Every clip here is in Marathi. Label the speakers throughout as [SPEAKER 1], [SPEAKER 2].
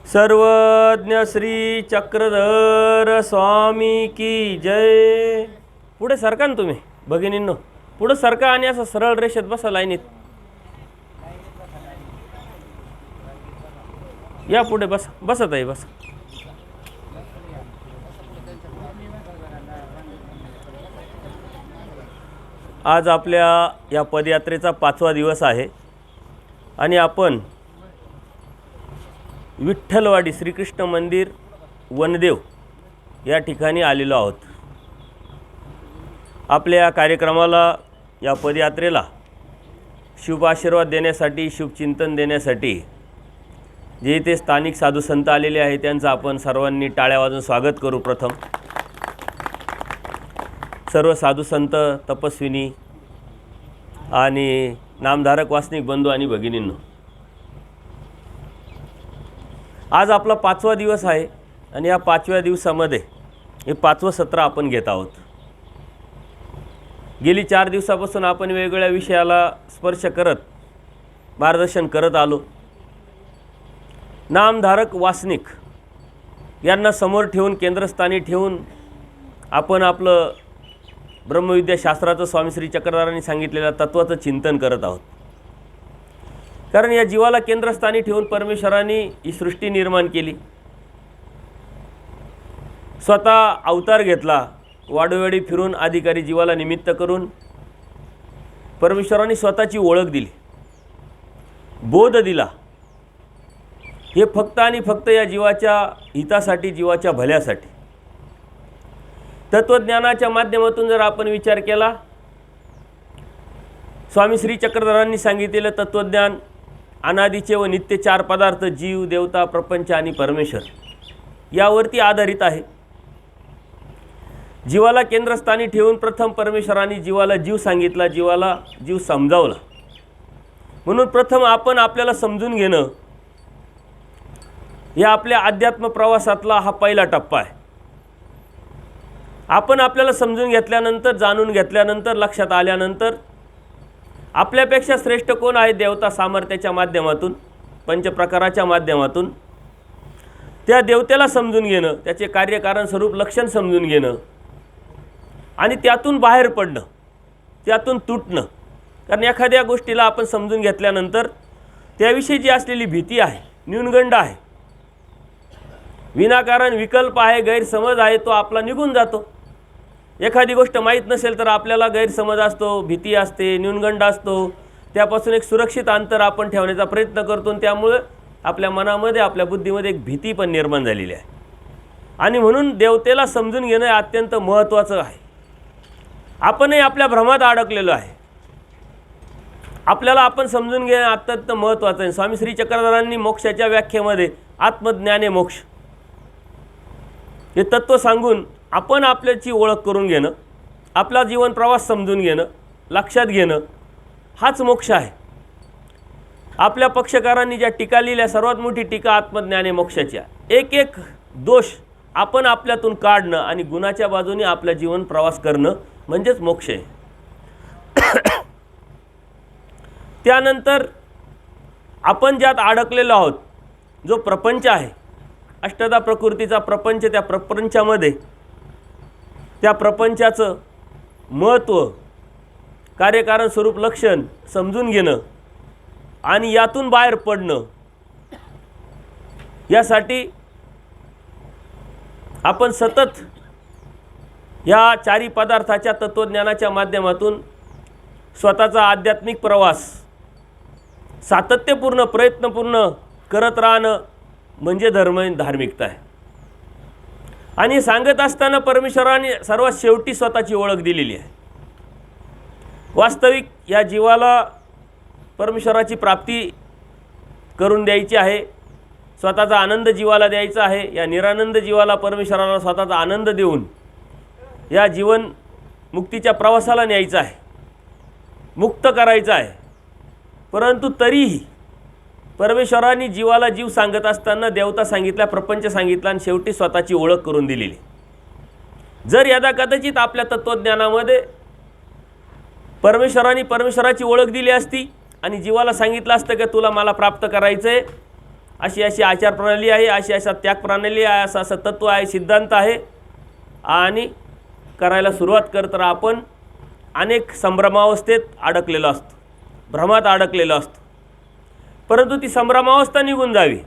[SPEAKER 1] सर्वज्ञ श्री चक्रधर स्वामी की जय। पुढे सरका ना तुम्ही भगिनींनो, पुढे सरका आणि असं सरळ रेषेत बसा लाईनीत। या पुढे बसा, बसत आहे बसा। आज आपल्या या पदयात्रेचा 5वा दिवस आहे आणि आपण विठ्ठलवाडी श्रीकृष्ण मंदिर वनदेव या ठिकाणी आलेलो आहोत। आपल्या कार्यक्रमाला, या पदयात्रेला शुभ आशीर्वाद देण्यासाठी, शुभचिंतन देण्यासाठी जे इथे स्थानिक साधू संत आलेले आहेत त्यांचं आपण सर्वांनी टाळ्या वाजवून स्वागत करू। प्रथम सर्व साधू संत, तपस्विनी आणि नामधारक वासनिक बंधू आणि भगिनींनो, आज आपला 5वा दिवस आहे आणि या 5व्या दिवसामध्ये हे 5वं सत्र आपण घेत आहोत। गेली 4 दिवसापासून आपण वेगवेगळ्या विषयाला स्पर्श करत मार्गदर्शन करत आलो। नामधारक वासनिक यांना समोर ठेवून, केंद्रस्थानी ठेवून आपण आपलं ब्रह्मविद्या शास्त्राचं स्वामी श्री चक्रधरांनी सांगितलेल्या तत्त्वाचं चिंतन करत आहोत। कारण या जीवाला केंद्रस्थानी ठेवून परमेश्वरांनी ही सृष्टी निर्माण केली, स्वतः अवतार घेतला, वाडोवेळी फिरून अधिकारी जीवाला निमित्त करून परमेश्वरांनी स्वतःची ओळख दिली, बोध दिला। हे फक्त आणि फक्त या जीवाच्या हितासाठी, जीवाच्या भल्यासाठी। तत्वज्ञानाच्या माध्यमातून जर आपण विचार केला, स्वामी श्री चक्रधरांनी सांगितलेलं तत्वज्ञान अनादीचे व नित्य 4 पदार्थ, जीव, देवता, प्रपंच आणि परमेश्वर यावरती आधारित आहे। जीवाला केंद्रस्थानी ठेवून प्रथम परमेश्वरांनी जीवाला जीव सांगितला, जीवाला जीव समजावला। म्हणून प्रथम आपण आपल्याला समजून घेणं या आपल्या अध्यात्म प्रवासातला हा पहिला टप्पा आहे। आपण आपल्याला समजून घेतल्यानंतर, जाणून घेतल्यानंतर, लक्षात आल्यानंतर आपल्यापेक्षा श्रेष्ठ कोण आहे, देवता सामर्थ्याच्या माध्यमातून, पंचप्रकाराच्या माध्यमातून त्या देवतेला समजून घेणं, त्याचे कार्यकारण स्वरूप लक्षण समजून घेणं आणि त्यातून बाहेर पडणं, त्यातून तुटणं। कारण एखाद्या गोष्टीला आपण समजून घेतल्यानंतर त्याविषयी जी असलेली भीती आहे, न्यूनगंड आहे, विनाकारण विकल्प आहे, गैरसमज आहे, तो आपला निघून जातो। एखादी गोष्ट माहीत नसेल तर आपल्याला गैरसमज असतो, भीती असते, न्यूनगंड असतो, त्यापासून एक सुरक्षित अंतर आपण ठेवण्याचा प्रयत्न करतो आणि त्यामुळे आपल्या मनामध्ये, आपल्या बुद्धीमध्ये एक भीती पण निर्माण झालेली आहे। आणि म्हणून देवतेला समजून घेणं अत्यंत महत्त्वाचं आहे। आपणही आपल्या भ्रमात अडकलेलो आहे, आपल्याला आपण समजून घेणं अत्यंत महत्त्वाचं आहे। स्वामी श्री चक्रधरांनी मोक्षाच्या व्याख्येमध्ये आत्मज्ञाने मोक्ष हे तत्त्व सांगून आपण आपल्याची ओळख करून घेणं, आपला जीवन प्रवास समजून घेणं, लक्षात घेणं हाच मोक्ष आहे। आपल्या पक्षकारांनी ज्या टीका लिहिल्या, सर्वात मोठी टीका आत्मज्ञाने मोक्षाची आहे। एक एक दोष आपण आपल्यातून काढणं आणि गुणाच्या बाजूने आपला जीवन प्रवास करणं म्हणजेच मोक्ष आहे। त्यानंतर आपण ज्यात अडकलेलो आहोत, जो प्रपंच आहे, अष्टधा प्रकृतीचा प्रपंच, त्या प्रपंचामध्ये त्या प्रपंचाचं महत्त्व, कार्यकारण स्वरूप लक्षण समजून घेणं आणि यातून बाहेर पडणं, यासाठी आपण सतत या 4 पदार्थाच्या तत्त्वज्ञानाच्या माध्यमातून स्वतःचा आध्यात्मिक प्रवास सातत्यपूर्ण, प्रयत्नपूर्ण करत राहणं म्हणजे धार्मिकता आहे। आणि सांगत असताना परमेश्वराने सर्वात शेवटी स्वतःची ओळख दिलेली आहे। वास्तविक या जीवाला परमेश्वराची प्राप्ती करून द्यायची आहे, स्वतःचा आनंद जीवाला द्यायचा आहे। या निरानंद जीवाला परमेश्वराला स्वतःचा आनंद देऊन या जीवन मुक्तीच्या प्रवासाला न्यायचं आहे, मुक्त करायचं आहे। परंतु तरीही परमेश्वरांनी जीवाला जीव सांगत असताना देवता सांगितला, प्रपंच सांगितला आणि शेवटी स्वतःची ओळख करून दिलेली। जर यदाकदाचित आपल्या तत्त्वज्ञानामध्ये परमेश्वराची ओळख दिली असती आणि जीवाला सांगितलं असतं की तुला मला प्राप्त करायचं आहे अशी अशी आचार प्रणाली आहे, अशी अशा त्याग प्रणाली आहे, असं असं तत्त्व आहे, सिद्धांत आहे, आणि करायला सुरुवात करत तर आपण अनेक संभ्रमावस्थेत अडकलेलो असतो, भ्रमात अडकलेलो असतो. परंतु ती संभ्रमावस्था निघून जावी,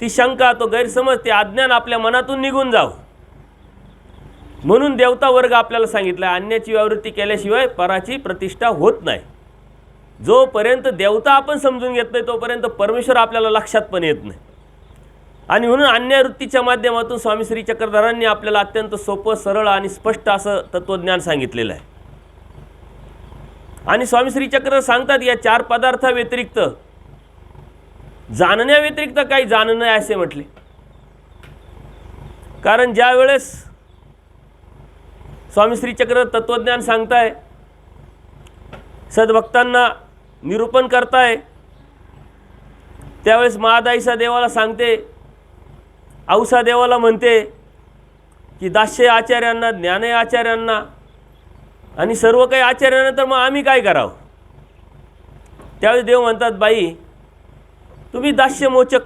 [SPEAKER 1] ती शंका, तो गैरसमज, ते अज्ञान आपल्या मनातून निघून जावं म्हणून देवता वर्ग आपल्याला सांगितलं आहे, अन्याची व्यावृत्ती केल्याशिवाय पराची प्रतिष्ठा होत नाही. जोपर्यंत देवता आपण समजून घेत नाही तोपर्यंत परमेश्वर आपल्याला लक्षात पण येत नाही. आणि म्हणून अन्यवृत्तीच्या माध्यमातून स्वामी श्री चक्रधरांनी आपल्याला अत्यंत सोपं, सरळ आणि स्पष्ट असं तत्त्वज्ञान सांगितलेलं आहे. आणि स्वामी श्री चक्रधर सांगतात, या 4 पदार्थाव्यतिरिक्त, जाणण्याव्यतिरिक्त काही जाणणं नाही असे म्हटले. कारण ज्या वेळेस स्वामी श्री चक्रधर तत्त्वज्ञान सांगताय, सद्भक्तांना निरूपण करताय, त्यावेळेस महादाईसा देवाला सांगते, औसा देवाला म्हणते की दास्य आचार्यांना, ज्ञानय आचार्यांना आणि सर्व काही आचार्यांना, तर मग आम्ही काय करावं? त्यावेळेस देव म्हणतात, बाई तुम्ही दास्यमोचक,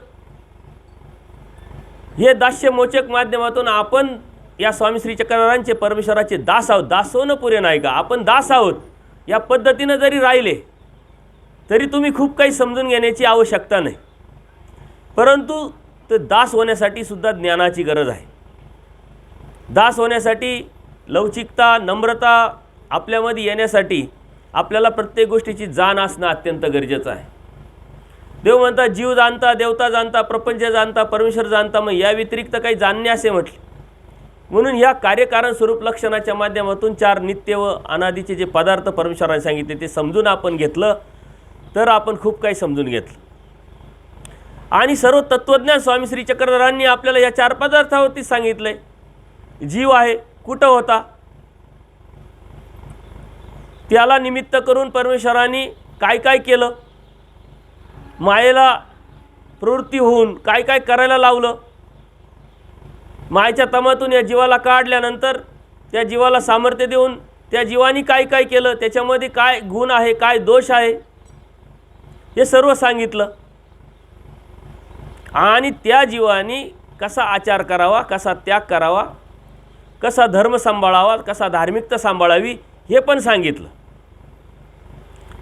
[SPEAKER 1] हे दास्यमोचक माध्यमातून आपण या स्वामी श्री चक्रधरांचे, परमेश्वराचे दास आहोत. दास होणं पुरे नाही का? आपण दास आहोत या पद्धतीनं जरी राहिले तरी तुम्ही खूप काही समजून घेण्याची आवश्यकता नाही. परंतु ते दास होण्यासाठी सुद्धा ज्ञानाची गरज आहे. दास होण्यासाठी लवचिकता, नम्रता आपल्यामध्ये येण्यासाठी आपल्याला प्रत्येक गोष्टीची जाण असणं अत्यंत गरजेचं आहे. देव म्हणतात, जीव जाणता, देवता जाणता, प्रपंच जाणता, परमेश्वर जाणता. मग या व्यतिरिक्त काही जाणणे असे म्हटले. म्हणून ह्या कार्यकारण स्वरूप लक्षणाच्या माध्यमातून 4 नित्य व अनादीचे जे पदार्थ परमेश्वराने सांगितले ते समजून आपण घेतलं तर आपण खूप काही समजून घेतलं. आणि सर्व तत्त्वज्ञान स्वामी श्री चक्रधरांनी आपल्याला या 4 पदार्थावरती सांगितलं आहे. जीव आहे, कुठं होता, त्याला निमित्त करून परमेश्वराने काय काय केलं, मायेला प्रवृत्ती होऊन काय काय करायला लावलं, मायेच्या तमातून या जीवाला काढल्यानंतर त्या जीवाला सामर्थ्य देऊन त्या जीवानी काय काय केलं, त्याच्यामध्ये काय गुण आहे, काय दोष आहे, हे सर्व सांगितलं. आणि त्या जीवानी कसा आचार करावा, कसा त्याग करावा, कसा धर्म सांभाळावा, कसा धार्मिकता सांभाळावी, हे पण सांगितलं.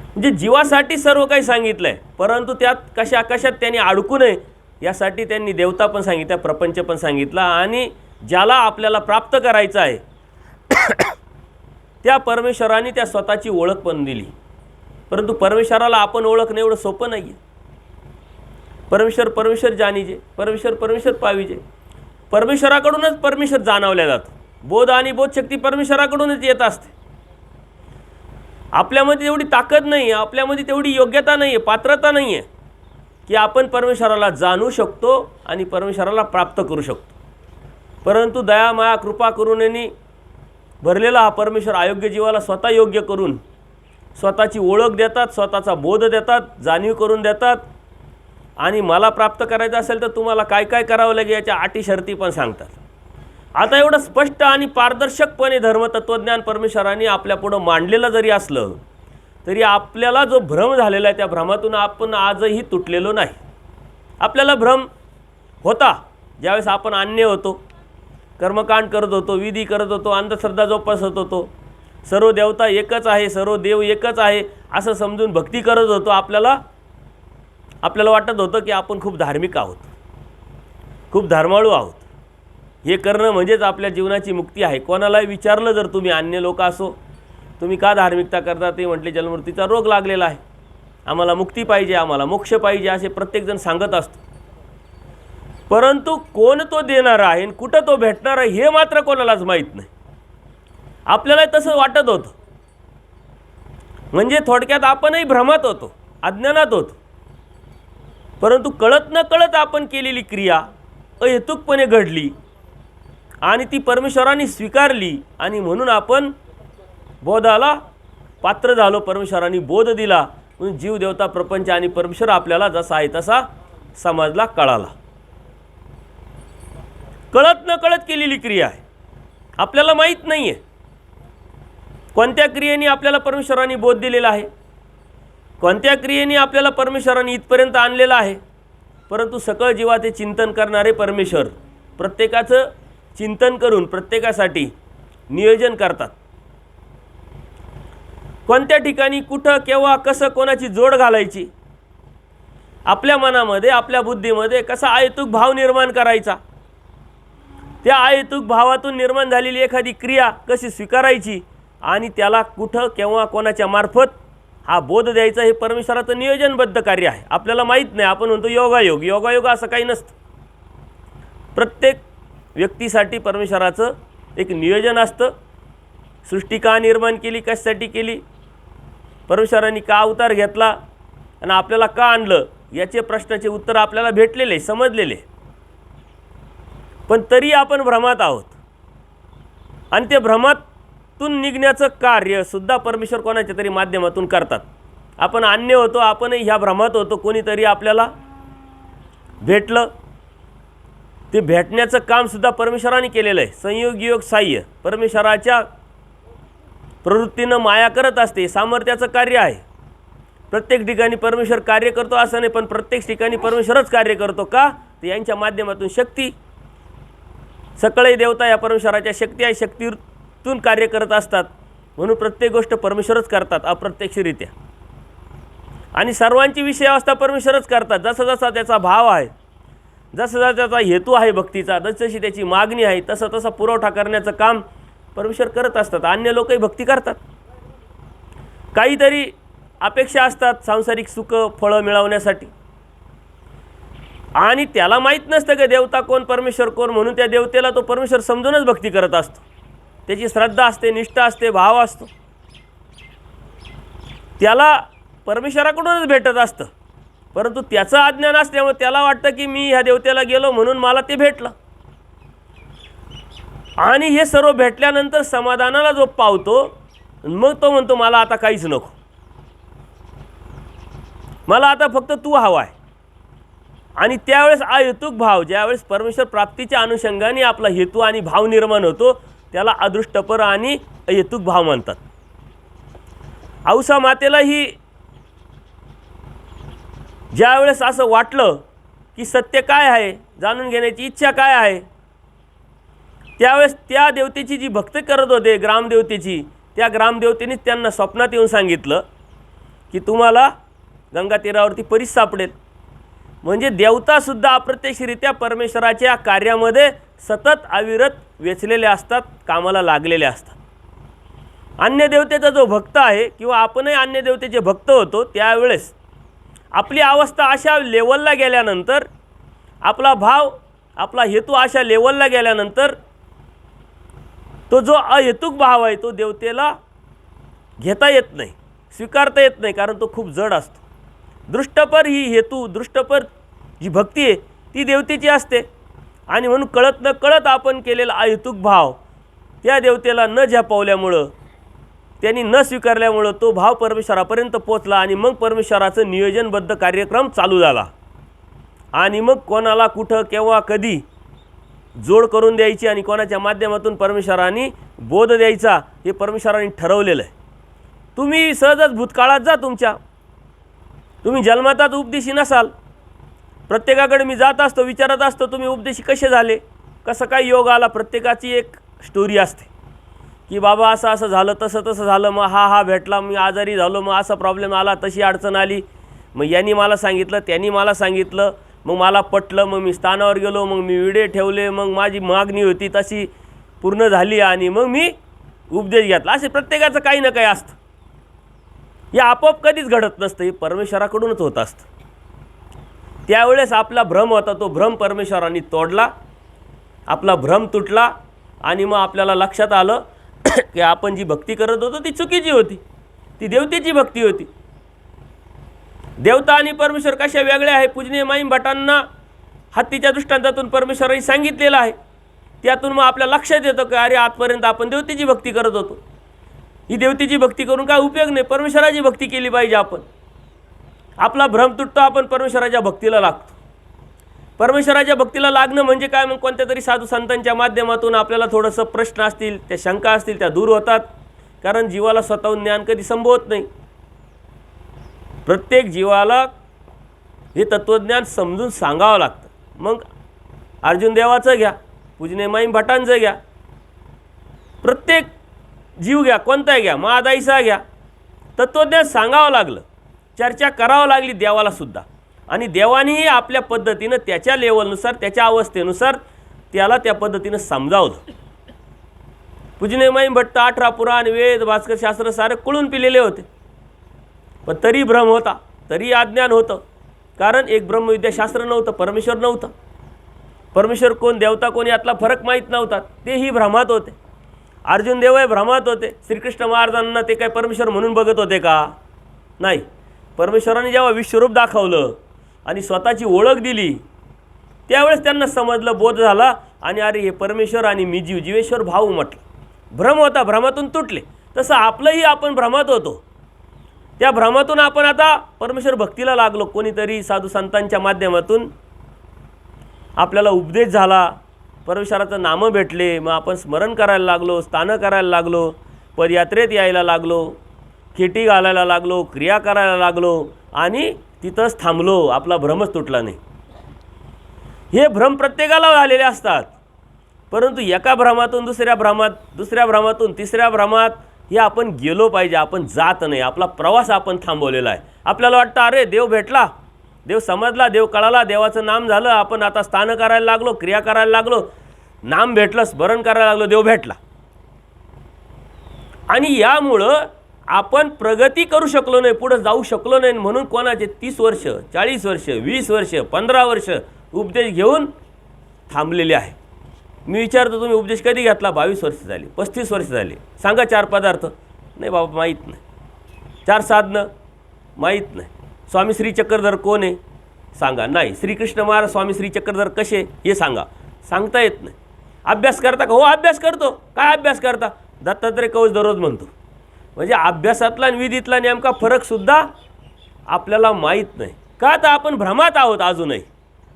[SPEAKER 1] म्हणजे जीवासाठी सर्व काही सांगितलं आहे. परंतु त्यात कशा कशात त्यांनी अडकू नये यासाठी त्यांनी देवता पण सांगितलं, प्रपंच पण सांगितला. आणि ज्याला आपल्याला प्राप्त करायचं आहे त्या परमेश्वराने त्या स्वतःची ओळख पण दिली. परंतु परमेश्वराला आपण ओळखणं एवढं सोपं नाही आहे. परमेश्वर परमेश्वर जाणीजे, परमेश्वर परमेश्वर पाविजे. परमेश्वराकडूनच परमेश्वर जाणवल्या जातो. बोध आणि बोधशक्ती परमेश्वराकडूनच येत असते. आपल्यामध्ये तेवढी ताकद नाही आहे, आपल्यामध्ये तेवढी योग्यता नाही आहे, पात्रता नाही आहे की आपण परमेश्वराला जाणू शकतो आणि परमेश्वराला प्राप्त करू शकतो. परंतु दया, माया, कृपा करुणेने भरलेला हा परमेश्वर अयोग्य जीवाला स्वतः योग्य करून स्वतःची ओळख देतात, स्वतःचा बोध देतात, जाणीव करून देतात. आणि मला प्राप्त करायचं असेल तर तुम्हाला काय काय करावं लागेल याच्या अटी शर्ती पण सांगतात. आता एवढं स्पष्ट आणि पारदर्शकपणे धर्मतत्त्वज्ञान परमेश्वराने आपल्यापुढं मांडलेलं जरी असलं तरी आपल्याला जो भ्रम झालेला आहे त्या भ्रमातून आपण आजही तुटलेलो नाही. आपल्याला भ्रम होता ज्यावेळेस आपण अन्य होतो, कर्मकांड करत होतो, विधी करत होतो, अंधश्रद्धा जोपासत होतो, सर्व देवता एकच आहे, सर्व देव एकच आहे असं समजून भक्ती करत होतो. आपल्याला वाटत होतं की आपण खूप धार्मिक आहोत, खूप धर्माळू आहोत. हे करणं म्हणजेच आपल्या जीवनाची मुक्ती आहे. कोणालाही विचारलं जर तुम्ही, अन्य लोक असो, तुम्ही का धार्मिकता करता, ते म्हटले जन्ममृत्यूचा रोग लागलेला आहे, आम्हाला मुक्ती पाहिजे, आम्हाला मोक्ष पाहिजे, असे प्रत्येकजण सांगत असतो. परंतु कोण तो देणार आहे आणि कुठं तो भेटणार आहे हे मात्र कोणालाच माहीत नाही. आपल्याला तसं वाटत होतं. म्हणजे थोडक्यात आपणही भ्रमात होतो, अज्ञानात होतो. परंतु कळत न कळत आपण केलेली क्रिया अहेतुकपणे घडली आणि ती परमेश्वराने स्वीकारली आणि म्हणून आपण बोधाला पात्र झालो. परमेश्वराने बोध दिला म्हणून जीव, देवता, प्रपंच आणि परमेश्वर आपल्याला जसा आहे तसा समजला, कळाला. कळत न कळत केलेली क्रिया आहे, आपल्याला माहीत नाही आहे कोणत्या क्रियेने आपल्याला परमेश्वराने बोध दिलेला आहे, कोणत्या क्रियेने आपल्याला परमेश्वराने इथपर्यंत आणलेलं आहे. परंतु सकळ जीवाचे चिंतन करणारे परमेश्वर प्रत्येकाचं चिंतन करून प्रत्येकासाठी नियोजन करतात. कोणत्या ठिकाणी कुठं केव्हा कसं कोणाची जोड घालायची, आपल्या मनामध्ये आपल्या बुद्धीमध्ये कसा अहेतुक भाव निर्माण करायचा, त्या अहेतुक भावातून निर्माण झालेली एखादी क्रिया कशी स्वीकारायची आणि त्याला कुठं केव्हा कोणाच्या मार्फत हा बोध द्यायचा, हे परमेश्वराचं नियोजनबद्ध कार्य आहे. आपल्याला माहीत नाही, आपण म्हणतो योगायोग. योगायोग असं काही नसतं. प्रत्येक व्यक्तीसाठी परमेश्वराचं एक नियोजन असतं. सृष्टी का निर्माण केली, कशासाठी केली, परमेश्वरांनी का अवतार घेतला आणि आपल्याला का आणलं, याचे प्रश्नाचे उत्तर आपल्याला भेटलेले, समजलेले. पण तरी आपण भ्रमात आहोत आणि ते भ्रमातून निघण्याचं कार्यसुद्धा परमेश्वर कोणाच्या तरी माध्यमातून करतात. आपण अन्य होतो, आपणही ह्या भ्रमात होतो, कोणीतरी आपल्याला भेटलं, ते भेटण्याचं कामसुद्धा परमेश्वराने केलेलं आहे. संयोग योग साह्य परमेश्वराच्या प्रवृत्तीनं माया करत असते, सामर्थ्याचं कार्य आहे. प्रत्येक ठिकाणी परमेश्वर कार्य करतो असं नाही, पण प्रत्येक ठिकाणी परमेश्वरच कार्य करतो. का? तर यांच्या माध्यमातून शक्ती, सकळही देवता या परमेश्वराच्या शक्ती आहे, शक्तीतून कार्य करत असतात. म्हणून प्रत्येक गोष्ट परमेश्वरच करतात अप्रत्यक्षरित्या, आणि सर्वांची विषयावस्था परमेश्वरच करतात. जसा जसा त्याचा भाव आहे, जसा जसा त्याचा हेतू आहे भक्तीचा, जशी त्याची मागणी आहे, तसा तसा पुरवठा करण्याचं काम परमेश्वर करत असतात. अन्य लोकही भक्ती करतात, काहीतरी अपेक्षा असतात सांसारिक सुख फळं मिळवण्यासाठी, आणि त्याला माहीत नसतं की देवता कोण, परमेश्वर कोण. म्हणून त्या देवतेला तो परमेश्वर समजूनच भक्ती करत असतो. त्याची श्रद्धा असते, निष्ठा असते, भाव असतो, त्याला परमेश्वराकडूनच भेटत असतं. परंतु त्याचं अज्ञान असल्यामुळे त्याला वाटतं की मी ह्या देवतेला गेलो म्हणून मला ते भेटलं, आणि हे सर्व भेटल्यानंतर समाधानाला जो पावतो, मग तो म्हणतो मला आता काहीच नको, मला आता फक्त तू हवा आहे. आणि त्यावेळेस अहेतुक भाव, ज्यावेळेस परमेश्वर प्राप्तीच्या अनुषंगाने आपला हेतू आणि भाव निर्माण होतो, त्याला अदृष्टपर आणि अहेतुक भाव म्हणतात. औसा मातेलाही ज्यावेळेस असं वाटलं की सत्य काय आहे, जाणून घेण्याची इच्छा काय आहे, त्यावेळेस त्या देवतेची जी भक्ती करत होते, ग्रामदेवतेची, त्या ग्रामदेवतेनेच त्यांना स्वप्नात येऊन सांगितलं की तुम्हाला गंगा तीरावरती परीस सापडेल. म्हणजे देवतासुद्धा अप्रत्यक्षरित्या परमेश्वराच्या कार्यामध्ये सतत अविरत वेचलेले असतात, कामाला लागलेले असतात. अन्य देवतेचा जो भक्त आहे, किंवा आपणही अन्य देवतेचे भक्त होतो, त्यावेळेस आपली अवस्था अशा लेवलला गेल्यानंतर, आपला भाव, आपला हेतू अशा लेवलला गेल्यानंतर, तो जो अहेतुक भाव आहे तो देवतेला घेता येत नाही, स्वीकारता येत नाही, कारण तो खूप जड असतो. दृष्टपर ही हेतू, दृष्टपर जी भक्ती आहे ती देवतेची असते, आणि म्हणून कळत न कळत आपण केलेला अहेतुक भाव त्या देवतेला न झेपावल्यामुळं, त्यांनी न स्वीकारल्यामुळं तो भाव परमेश्वरापर्यंत पोचला, आणि मग परमेश्वराचं नियोजनबद्ध कार्यक्रम चालू झाला. आणि मग कोणाला कुठं केव्हा कधी जोड करून द्यायची आणि कोणाच्या माध्यमातून परमेश्वराने बोध द्यायचा, हे परमेश्वराने ठरवलेलं आहे. तुम्ही सहजच भूतकाळात जा, तुम्ही जन्मातात उपदेशी नसाल. प्रत्येकाकडे मी जात असतो, विचारत असतो तुम्ही उपदेशी कसे झाले, कसं काय योग आला. प्रत्येकाची एक स्टोरी असते की बाबा असं असं झालं, तसं तसं झालं, मग हा भेटला, मी आजारी झालो, मग असा प्रॉब्लेम आला, तशी अडचण आली, मग यांनी मला सांगितलं, त्यांनी मला सांगितलं, मग मला पटलं, मग मी स्थानावर गेलो, मग मी विडे ठेवले, मग माझी मागणी होती तशी पूर्ण झाली, आणि मग मी उपदेश घेतला. असे प्रत्येकाचं काही ना काही असतं. हे आपोआप कधीच घडत नसतं, हे परमेश्वराकडूनच होत असतं. त्यावेळेस आपला भ्रम होता, तो भ्रम परमेश्वराने तोडला, आपला भ्रम तुटला, आणि मग आपल्याला लक्षात आलं की आपण जी भक्ती करत होतो ती चुकीची होती, ती देवतेची भक्ती होती. देवता आणि परमेश्वर कशा वेगळ्या आहे, पूजनीय माईम भटांना हत्तीच्या दृष्टांतातून परमेश्वराने सांगितलेलं आहे. त्यातून मग आपल्या लक्षात येतं की अरे आजपर्यंत आपण देवतेची भक्ती करत होतो, ही देवतेची भक्ती करून काय उपयोग नाही, परमेश्वराची भक्ती केली पाहिजे. आपण आपला भ्रम तुटतो, आपण परमेश्वराच्या भक्तीला लागतो. परमेश्वराच्या भक्तीला लागणं म्हणजे काय, मग कोणत्या तरी साधू संतांच्या माध्यमातून आपल्याला थोडंसं प्रश्न असतील, त्या शंका असतील, त्या दूर होतात, कारण जीवाला स्वतःहून ज्ञान कधी संभवत नाही. प्रत्येक जीवाला हे तत्त्वज्ञान समजून सांगावं लागतं. मग अर्जुन देवाचं घ्या, पूजनीय माईम भटांचं घ्या, प्रत्येक जीव घ्या, कोणताही घ्या, महादाईचा घ्या, तत्त्वज्ञान सांगावं लागलं, चर्चा करावं लागली देवालासुद्धा. आणि देवानेही आपल्या पद्धतीनं त्याच्या लेवलनुसार, त्याच्या अवस्थेनुसार त्याला त्या पद्धतीनं समजावलं. पूजनीय माईम भट्ट 18 पुराण, वेद, भास्कर शास्त्र सारे कळून पिलेले होते, पण तरी भ्रम होता, तरी अज्ञान होतं. कारण एक ब्रह्मविद्याशास्त्र नव्हतं, परमेश्वर नव्हतं. परमेश्वर कोण, देवता कोण यातला फरक माहीत नव्हता. तेही भ्रमात होते. अर्जुन देवही भ्रमात होते. श्रीकृष्ण महाराजांना ते काय परमेश्वर म्हणून बघत होते का? नाही. परमेश्वराने जेव्हा विश्वरूप दाखवलं आणि स्वतःची ओळख दिली, त्यावेळेस त्यांना समजलं, बोध झाला, आणि अरे हे परमेश्वर आणि मी जीव, जीवेश्वर भाऊ म्हटलं. भ्रम होता, भ्रमातून तुटले. तसं आपलंही आपण भ्रमात होतो. त्या भ्रमातून आपण आता परमेश्वर भक्तीला लागलो. कोणीतरी साधू संतांच्या माध्यमातून आपल्याला उपदेश झाला, परमेश्वराचं नामं भेटले, मग आपण स्मरण करायला लागलो, स्थानं करायला लागलो, पदयात्रेत यायला लागलो, खेटी घालायला लागलो, क्रिया करायला लागलो, आणि तिथंच थांबलो. आपला भ्रमच तुटला नाही. हे भ्रम प्रत्येकाला झालेले असतात, परंतु एका भ्रमातून दुसऱ्या भ्रमात, दुसऱ्या भ्रमातून तिसऱ्या भ्रमात हे आपण गेलो पाहिजे. आपण जात नाही. आपला प्रवास आपण थांबवलेला आहे. आपल्याला वाटतं अरे देव भेटला, देव समजला, देव कळाला, देवाचं नाम झालं, आपण आता स्थानं करायला लागलो, क्रिया करायला लागलो, नाम भेटलं, स्मरण करायला लागलो, देव भेटला. आणि यामुळं आपण प्रगती करू शकलो नाही, पुढे जाऊ शकलो नाही. म्हणून कोणाचे 30 वर्ष, 40 वर्ष, 20 वर्ष, 15 वर्ष उपदेश घेऊन थांबलेले आहे. मी विचारतो, तुम्ही उपदेश कधी घेतला? 22 वर्ष झाली, 35 वर्ष झाली. सांगा 4 पदार्थ. नाही बाबा, माहीत नाही. 4 साधनं माहीत नाही. स्वामी श्री चक्रधर कोण आहे सांगा. नाही. श्रीकृष्ण महाराज स्वामी श्री चक्रधर कसे हे सांगा. सांगता येत नाही. अभ्यास करता का? हो अभ्यास करतो. काय अभ्यास करता? दत्तात्रय कवच दररोज म्हणतो. म्हणजे अभ्यासातला आणि विधीतला नेमका फरकसुद्धा आपल्याला माहीत नाही. का? तर आपण भ्रमात आहोत अजूनही.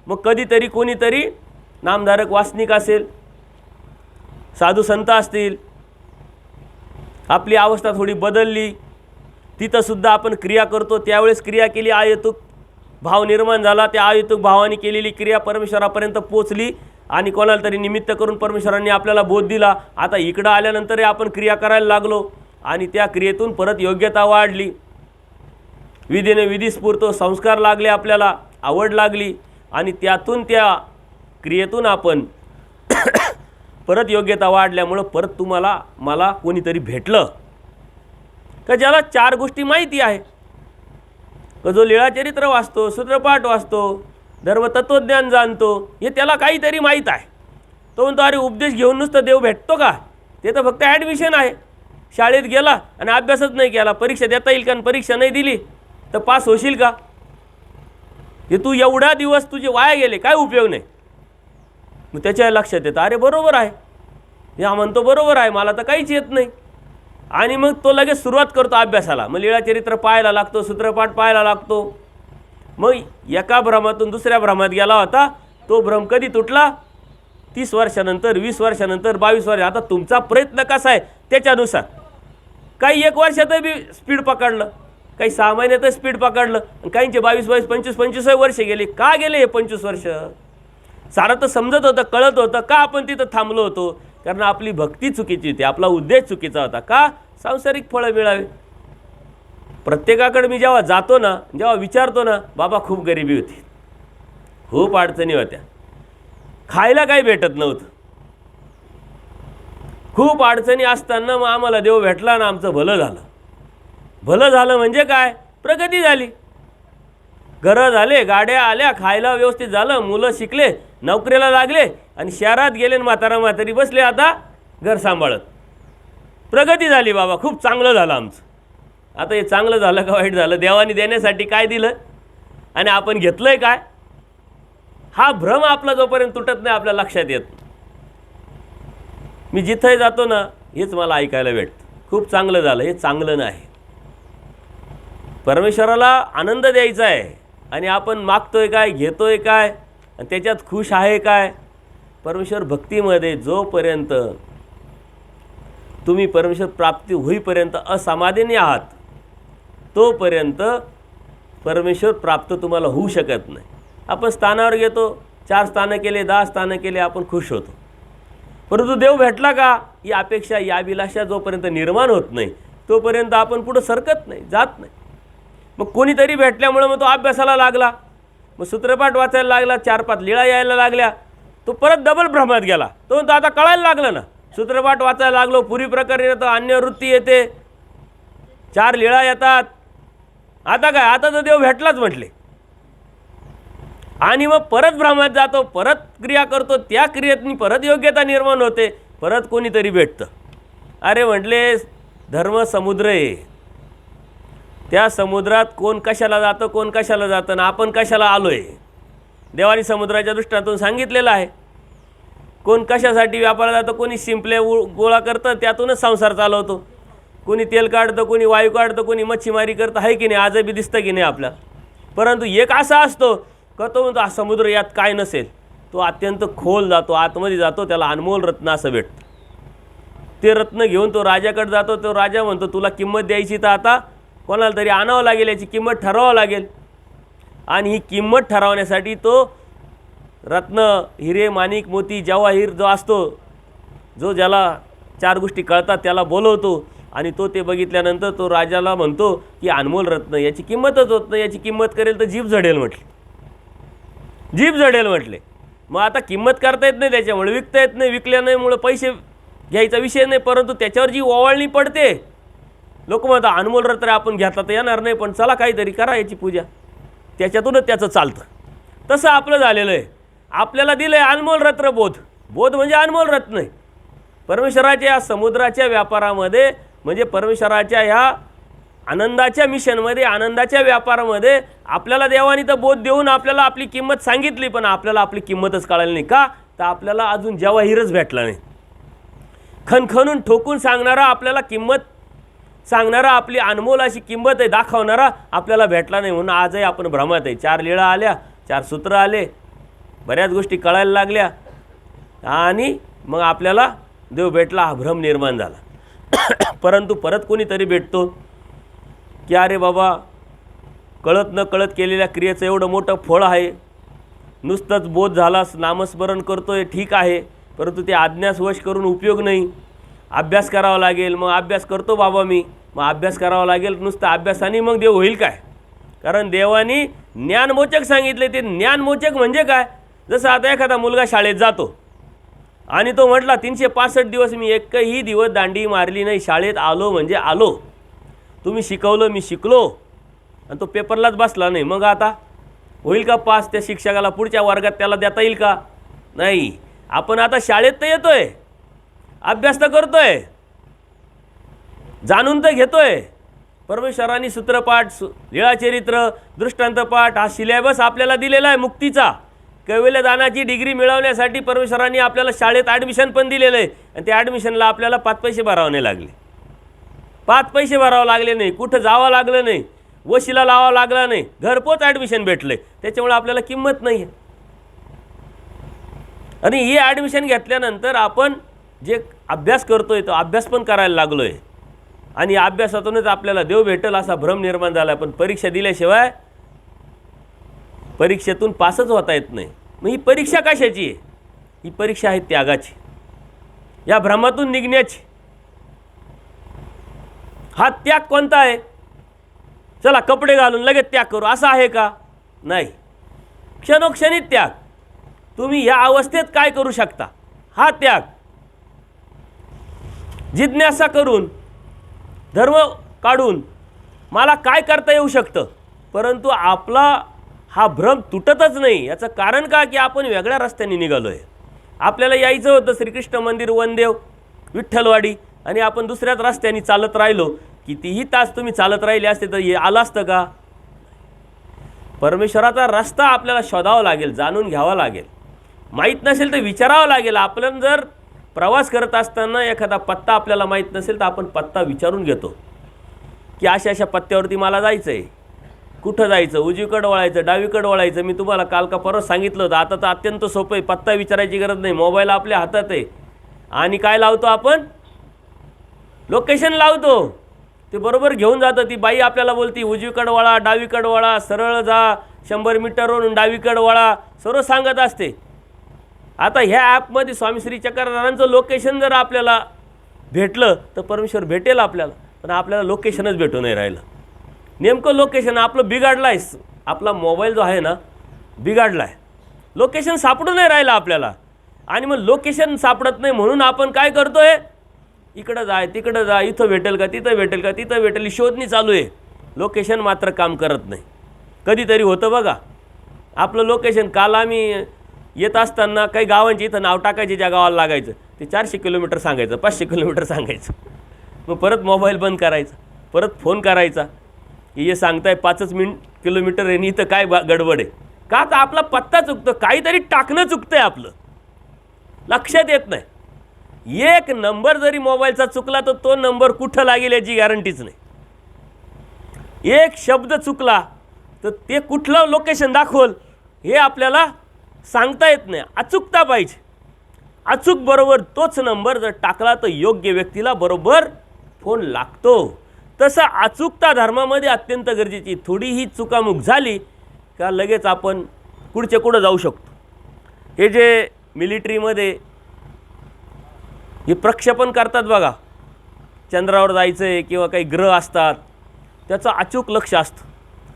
[SPEAKER 1] मग कधीतरी कोणीतरी नामधारक वासनिक असेल, साधू संत असतील, आपली अवस्था थोडी बदलली, तिथंसुद्धा आपण क्रिया करतो. त्यावेळेस क्रिया केली, आयतुक भाव निर्माण झाला, त्या आयतुक भावाने केलेली क्रिया परमेश्वरापर्यंत पोचली, आणि कोणाला तरी निमित्त करून परमेश्वरांनी आपल्याला बोध दिला. आता इकडं आल्यानंतरही आपण क्रिया करायला लागलो, आणि त्या क्रियेतून परत योग्यता वाढली, विधीने विधीस्फूर्त संस्कार लागले, आपल्याला आवड लागली, आणि त्यातून त्या क्रियेतून आपण परत योग्यता वाढल्यामुळं परत तुम्हाला मला कोणीतरी भेटलं का ज्याला 4 गोष्टी माहिती आहे. का जो लीळाचरित्र वाचतो, सूत्रपाठ वाचतो, धर्मतत्त्वज्ञान जाणतो, हे त्याला काहीतरी माहीत आहे. तो म्हणतो अरे उपदेश घेऊन नुसतं देव भेटतो का? ते तर फक्त ॲडमिशन आहे. शाळेत गेला आणि अभ्यासच नाही केला, परीक्षा देता येईल का? परीक्षा नाही दिली तर पास होशील का? हे तू एवढा दिवस तुझे वाया गेले, काय उपयोग नाही. मग त्याच्या लक्षात येतं अरे बरोबर आहे, या म्हणतो बरोबर आहे, मला तर काहीच येत नाही. आणि मग तो लगेच सुरुवात करतो अभ्यासाला. मग लीळाचरित्र पाहायला लागतो, सूत्रपाठ पाहायला लागतो. मग एका भ्रमातून दुसऱ्या भ्रमात गेला होता, तो भ्रम कधी तुटला? 30 वर्षानंतर, 20 वर्षानंतर, 22 वर्ष. आता तुमचा प्रयत्न कसा आहे त्याच्यानुसार. काही 1 वर्षातही बी स्पीड पकडलं, काही 6 महिन्यातच स्पीड पकडलं, काहींचे 22, 25 वर्ष गेले. का गेले हे 25 वर्ष? सारं तर समजत होतं, कळत होतं. का आपण तिथं थांबलो होतो? कारण आपली भक्ती चुकीची होती, आपला उद्देश चुकीचा होता. का? सांसारिक फळं मिळावे. प्रत्येकाकडे मी जेव्हा जातो ना, जेव्हा विचारतो ना, बाबा खूप गरिबी होती, खूप अडचणी होत्या, खायला काही भेटत नव्हतं, खूप अडचणी असताना मग आम्हाला देव भेटला ना, आमचं भलं झालं. भलं झालं म्हणजे काय? प्रगती झाली, घरं झाले, गाड्या आल्या, खायला व्यवस्थित झालं, मुलं शिकले, नोकरीला लागले, आणि शहरात गेले, आणि म्हातारा म्हातारी बसले आता घर सांभाळत. प्रगती झाली बाबा, खूप चांगलं झालं आमचं. आता हे चांगलं झालं का वाईट झालं? देवाने देण्यासाठी काय दिलं आणि आपण घेतलं आहे काय? हा भ्रम आपला जोपर्यंत तुटत नाही आपल्या लक्षात येत. मी जिथंही जातो ना, हेच मला ऐकायला भेटतं, खूप चांगलं झालं. हे चांगलं नाही. परमेश्वराला आनंद द्यायचा आहे, आणि आपण मागतोय काय, घेतोय काय, आणि त्याच्यात खुश आहे काय? परमेश्वर भक्तीमध्ये जोपर्यंत तुम्ही परमेश्वर प्राप्ती होईपर्यंत असमाधानी आहात, तोपर्यंत परमेश्वर प्राप्त तुम्हाला होऊ शकत नाही. आपण स्थानावर घेतो, 4 स्थानं केले, 10 स्थानं केले, आपण खुश होतो. परंतु देव भेटला का ही अपेक्षा, ही अभिलाषा जोपर्यंत निर्माण होत नाही तोपर्यंत आपण पुढं सरकत नाही, जात नाही. मग कोणीतरी भेटल्यामुळं मग तो अभ्यासाला लागला, मग सूत्रपाठ वाचायला लागला, 4-5 लीळा यायला लागल्या, तो परत डबल भ्रमात गेला. तो म्हणतो आता कळायला लागलं ना, सूत्रपाठ वाचायला लागलो, पुरी प्रकारे येतं, अन्य वृत्ती येते, 4 लीळा येतात, आता काय, आता तर देव भेटलाच म्हटले. आणि मग परत भ्रमात जातो, परत क्रिया करतो, त्या क्रियेतनी परत योग्यता निर्माण होते, परत कोणीतरी भेटतं. अरे म्हटले धर्म समुद्र आहे, त्या समुद्रात कोण कशाला जातं, कोण कशाला जातं, आणि आपण कशाला आलो आहे. देवानी समुद्राच्या दृष्टांतून सांगितलेलं आहे. कोण कशासाठी व्यापाराला जातं, कोणी शिंपले गोळा करतं, त्यातूनच संसार चालवतो, कोणी तेल काढतं, कोणी वायू काढतं, कोणी मच्छीमारी करतं, आहे की नाही, आजही बी दिसतं की नाही आपल्याला. परंतु एक असा असतो का तो म्हणतो समुद्र यात काय नसेल, तो अत्यंत खोल जातो, आतमध्ये जातो, त्याला अनमोल रत्न असं भेटतं. ते रत्न घेऊन तो राजाकडे जातो, तो राजा म्हणतो तुला किंमत द्यायची तर आता कोणाला तरी आणावं लागेल, याची किंमत ठरवावं लागेल. आणि ही किंमत ठरवण्यासाठी तो रत्न, हिरे, माणिक, मोती, जवाहीर जो असतो, जो ज्याला 4 गोष्टी कळतात त्याला बोलवतो, आणि तो ते बघितल्यानंतर तो राजाला म्हणतो की अनमोल रत्न, याची किंमतच होत नाही, याची किंमत करेल तर जीभ जडेल म्हटले, जीभ जडेल म्हटले. मग आता किंमत करता येत नाही, त्याच्यामुळे विकता येत नाही, विकल्या नाही मुळे पैसे घ्यायचा विषय नाही, परंतु त्याच्यावर जी ओवाळणी पडते, लोक म्हणतात अनमोल रत्न आपण घेतला तर येणार नाही, पण चला काहीतरी करा याची पूजा, त्याच्यातूनच त्याचं चालतं. तसं आपलं झालेलं आहे. आपल्याला दिलं आहे अनमोल रत्न, बोध, बोध म्हणजे अनमोल रत्न आहे. परमेश्वराच्या या समुद्राच्या व्यापारामध्ये, म्हणजे परमेश्वराच्या ह्या आनंदाच्या मिशनमध्ये, आनंदाच्या व्यापारामध्ये आपल्याला देवानी तर बोध देऊन आपल्याला आपली किंमत सांगितली, पण आपल्याला आपली किंमतच कळाली नाही. का तर आपल्याला अजून जवाहीरच भेटला नाही. खणखणून ठोकून सांगणारा, आपल्याला किंमत सांगणारा, आपली अनमोल अशी किंमत आहे दाखवणारा आपल्याला भेटला नाही. म्हणून आजही आपण भ्रमात आहे. 4 लीळा आल्या, 4 सूत्र आले, बऱ्याच गोष्टी कळायला लागल्या, आणि मग आपल्याला देव भेटला, हा भ्रम निर्माण झाला. परंतु परत कोणीतरी भेटतो की अरे बाबा, कळत न कळत केलेल्या क्रियेचं एवढं मोठं फळ आहे, नुसतंच बोध झालास, नामस्मरण करतोय, ठीक आहे, परंतु ते आज्ञास वश करून उपयोग नाही, अभ्यास करावा लागेल. मग अभ्यास करतो बाबा मी, मग अभ्यास करावा लागेल, नुसतं अभ्यासाने मग देव होईल काय? कारण देवानी ज्ञानमोचक सांगितले. ते ज्ञानमोचक म्हणजे काय? जसं आता एखादा मुलगा शाळेत जातो आणि तो म्हटला 365 दिवस मी एकही दिवस दांडी मारली नाही, शाळेत आलो म्हणजे आलो, तुम्ही शिकवलं मी शिकलो, आणि तो पेपरलाच बसला नाही, मग आता होईल का पास? त्या शिक्षकाला पुढच्या वर्गात त्याला देता येईल का? नाही. आपण आता शाळेत तर येतोय, अभ्यास तर करतोय, जाणून तर घेतोय. परमेश्वरांनी सूत्रपाठ, लीळाचरित्र, दृष्टांतपाठ हा सिलेबस आपल्याला दिलेला आहे मुक्तीचा. कैवल्यदानाची डिग्री मिळवण्यासाठी परमेश्वरांनी आपल्याला शाळेत ॲडमिशन पण दिलेलं आहे, आणि त्या ॲडमिशनला आपल्याला 5 पैसे भरावे नाही लागले. 5 पैसे भरावं लागले नाही, कुठं जावं लागलं नाही, वशिला लावावं लागला नाही, घरपोच ॲडमिशन भेटले. त्याच्यामुळे आपल्याला किंमत नाही आहे. आणि ही ॲडमिशन घेतल्यानंतर आपण जे अभ्यास करतोय तो अभ्यास पण करायला लागलो आहे, आणि अभ्यासातूनच आपल्याला देव भेटेल असा भ्रम निर्माण झाला. पण परीक्षा दिल्याशिवाय परीक्षेतून पासच होता येत नाही. मग ही परीक्षा कशाची आहे? ही परीक्षा आहे त्यागाची, या भ्रमातून निघण्याची. हा त्याग कोणता आहे? चला कपडे घालून लगेच त्याग करू असं आहे का? नाही. क्षणोक्षणी त्याग. तुम्ही या अवस्थेत काय करू शकता, हा त्याग. जिज्ञासा करून, धर्म काढून मला काय करता येऊ शकतं, परंतु आपला हा भ्रम तुटतच नाही. याचं कारण का? की आपण वेगळ्या रस्त्याने निघालो आहे. आपल्याला यायचं होतं श्रीकृष्ण मंदिर, वनदेव, विठ्ठलवाडी, आणि आपण दुसऱ्याच रस्त्याने चालत राहिलो. कितीही तास तुम्ही चालत राहिले असते तर हे आलं असतं का? परमेश्वराचा रस्ता आपल्याला शोधावा लागेल, जाणून घ्यावा लागेल. माहीत नसेल तर विचारावं लागेल. आपण जर प्रवास करत असताना एखादा पत्ता आपल्याला माहीत नसेल तर आपण पत्ता विचारून घेतो की अशा अशा पत्त्यावरती मला जायचं आहे, कुठं जायचं, उजवीकडं वळायचं, डावीकडं वळायचं. मी तुम्हाला काल का परत सांगितलं होतं. आता तर अत्यंत सोपं आहे, पत्ता विचारायची गरज नाही, मोबाईल आपल्या हातात आहे. आणि काय लावतो आपण? लोकेशन लावतो. ते बरोबर घेऊन जातं. ती बाई आपल्याला बोलती उजवीकडं वळा, डावीकडं वळा, सरळ जा, 100 मीटरवरून डावीकडं वळा, सर्व सांगत असते. आता ह्या ॲपमध्ये स्वामी श्री चक्रधरांचं लोकेशन जर आपल्याला भेटलं तर परमेश्वर भेटेल आपल्याला, पण आपल्याला लोकेशनच भेटू नाही राहिलं. नेमकं लोकेशन आपलं बिघाडलं आहे. आपला मोबाईल जो आहे ना बिघाडला आहे, लोकेशन सापडू नाही राहिलं आपल्याला. आणि मग लोकेशन सापडत नाही म्हणून आपण काय करतो आहे, इकडं जाय तिकडं जा, इथं भेटेल का तिथं भेटेल का तिथं भेटेल, ही शोधणी चालू आहे. लोकेशन मात्र काम करत नाही. कधीतरी होतं बघा आपलं लोकेशन. काल आम्ही येत असताना काही गावांची इथं नाव टाकायचे, ज्या गावाला लागायचं ते 400 किलोमीटर सांगायचं, 500 किलोमीटर सांगायचं. मग परत मोबाईल बंद करायचा, परत फोन करायचा की हे सांगताय 5 किलोमीटर आहे आणि इथं काय गडबड आहे का. तर आपला पत्ता चुकतो, काहीतरी टाकणं चुकतं आहे आपलं, लक्षात येत नाही. एक नंबर जरी मोबाईलचा चुकला तर तो नंबर कुठं लागेल याची गॅरंटीच नाही. एक शब्द चुकला तर ते कुठलं लोकेशन दाखवल हे आपल्याला सांगता येत नाही. अचूकता पाहिजे. अचूक बरोबर तोच नंबर जर टाकला तर योग्य व्यक्तीला बरोबर फोन लागतो. तसं अचूकता धर्मामध्ये अत्यंत गरजेची. थोडीही चुकामुक झाली का लगेच आपण पुढचे कुठं जाऊ शकतो. हे जे मिलिटरीमध्ये हे प्रक्षेपण करतात बघा, चंद्रावर जायचं आहे किंवा काही ग्रह असतात, त्याचं अचूक लक्ष असतं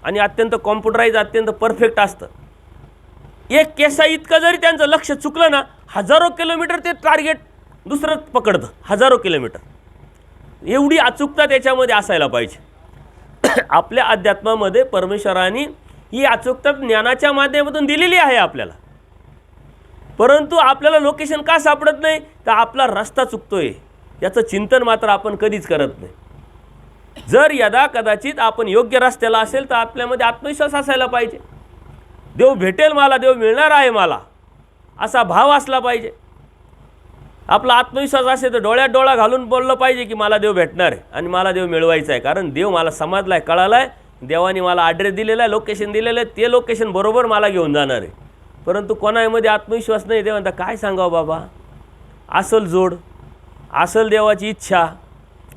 [SPEAKER 1] आणि अत्यंत कॉम्प्युटराईज, अत्यंत परफेक्ट असतं. एक केसा इतकं जरी त्यांचं लक्ष चुकलं ना, हजारो किलोमीटर ते टार्गेट दुसरं पकडतं, हजारो किलोमीटर. एवढी अचूकता त्याच्यामध्ये असायला पाहिजे. आपल्या अध्यात्मामध्ये परमेश्वराने ही अचूकता ज्ञानाच्या माध्यमातून दिलेली आहे आपल्याला. परंतु आपल्याला लोकेशन का सापडत नाही, तर आपला रस्ता चुकतोय याचं चिंतन मात्र आपण कधीच करत नाही. जर यदा कदाचित आपण योग्य रस्त्याला असेल तर आपल्यामध्ये आत्मविश्वास असायला पाहिजे. देव भेटेल मला, देव मिळणार आहे मला, असा भाव असला पाहिजे. आपला आत्मविश्वास असेल तर डोळ्यात डोळा घालून बोललं पाहिजे की मला देव भेटणार आहे आणि मला देव मिळवायचा आहे. कारण देव मला समजला आहे, कळाला आहे, देवाने मला ॲड्रेस दिलेला आहे, लोकेशन दिलेलं आहे, ते लोकेशन बरोबर मला घेऊन जाणार आहे. परंतु कोणामध्ये आत्मविश्वास नाही. ते म्हणता काय सांगावं बाबा, असल जोड, असल देवाची इच्छा,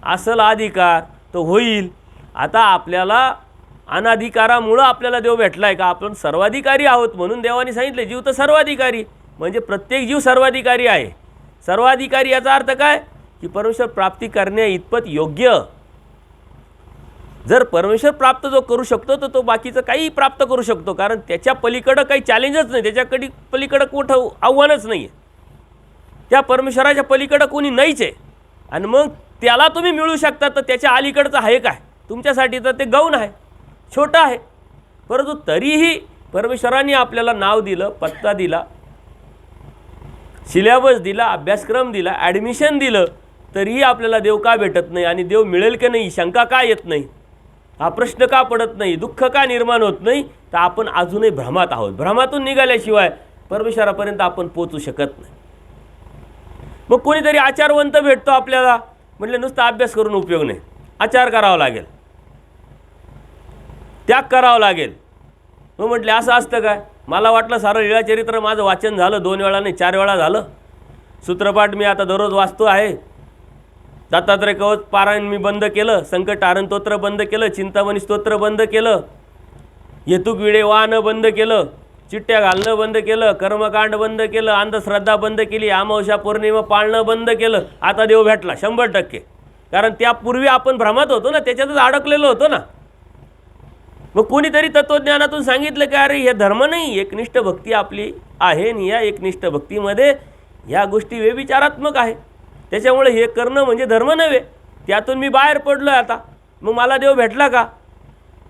[SPEAKER 1] असल अधिकार तर होईल. आता आपल्याला अनाधिकारामुळं आपल्याला देव भेटला आहे का, आपण सर्वाधिकारी आहोत म्हणून देवाने सांगितले जीव तर सर्वाधिकारी, म्हणजे प्रत्येक जीव सर्वाधिकारी आहे. सर्वाधिकारी याचा अर्थ काय की परमेश्वर प्राप्ती करण्या इतपत योग्य. जर परमेश्वर प्राप्त जो करू शकतो तर तो बाकीचं काही प्राप्त करू शकतो, कारण त्याच्या पलीकडं काही चॅलेंजच नाही, त्याच्याकडे पलीकडं कुठं आव्हानच नाही आहे. त्या परमेश्वराच्या पलीकडं कोणी नाहीच आहे. आणि मग त्याला तुम्ही मिळू शकता तर त्याच्या अलीकडचं आहे काय तुमच्यासाठी, तर ते गौण आहे, छोटं आहे. परंतु तरीही परमेश्वराने आपल्याला नाव दिलं, पत्ता दिला, सिलेबस दिला, अभ्यासक्रम दिला, ॲडमिशन दिलं, तरीही आपल्याला देव का भेटत नाही आणि देव मिळेल की नाही शंका का येत नाही, हा प्रश्न का पडत नाही, दुःख का निर्माण होत नाही, तर आपण अजूनही भ्रमात आहोत. भ्रमातून निघाल्याशिवाय परमेश्वरापर्यंत आपण पोचू शकत नाही. मग कोणीतरी आचारवंत भेटतो आपल्याला, म्हटलं नुसता अभ्यास करून उपयोग नाही, आचार करावा लागेल, त्याग करावा लागेल. मग म्हटले असं असतं काय, मला वाटलं सारं लीळाचरित्र माझं वाचन झालं, 2 वेळा नाही 4 वेळा झालं. सूत्रपाठ मी आता दररोज वाचतो आहे. दत्तात्रय कवच पारायण मी बंद केलं, संकटहारण स्तोत्र बंद केलं, चिंतामणी स्तोत्र बंद केलं, हेतुक विडे वाहनं बंद केलं, चिट्ट्या घालणं बंद केलं, कर्मकांड बंद केलं, अंधश्रद्धा बंद केली, अमावस्या पौर्णिमा पाळणं बंद केलं. आता देव भेटला 100%. कारण त्यापूर्वी आपण भ्रमात होतो ना, त्याच्यातच अडकलेलो होतो ना. मग कोणीतरी तत्त्वज्ञानातून सांगितलं की अरे हे धर्म नाही, एकनिष्ठ भक्ती आपली आहे आणि या एकनिष्ठ भक्तीमध्ये ह्या गोष्टी व्यभिचारात्मक आहे, त्याच्यामुळे हे करणं म्हणजे धर्म नव्हे. त्यातून मी बाहेर पडलो आहे आता, मग मला देव भेटला का,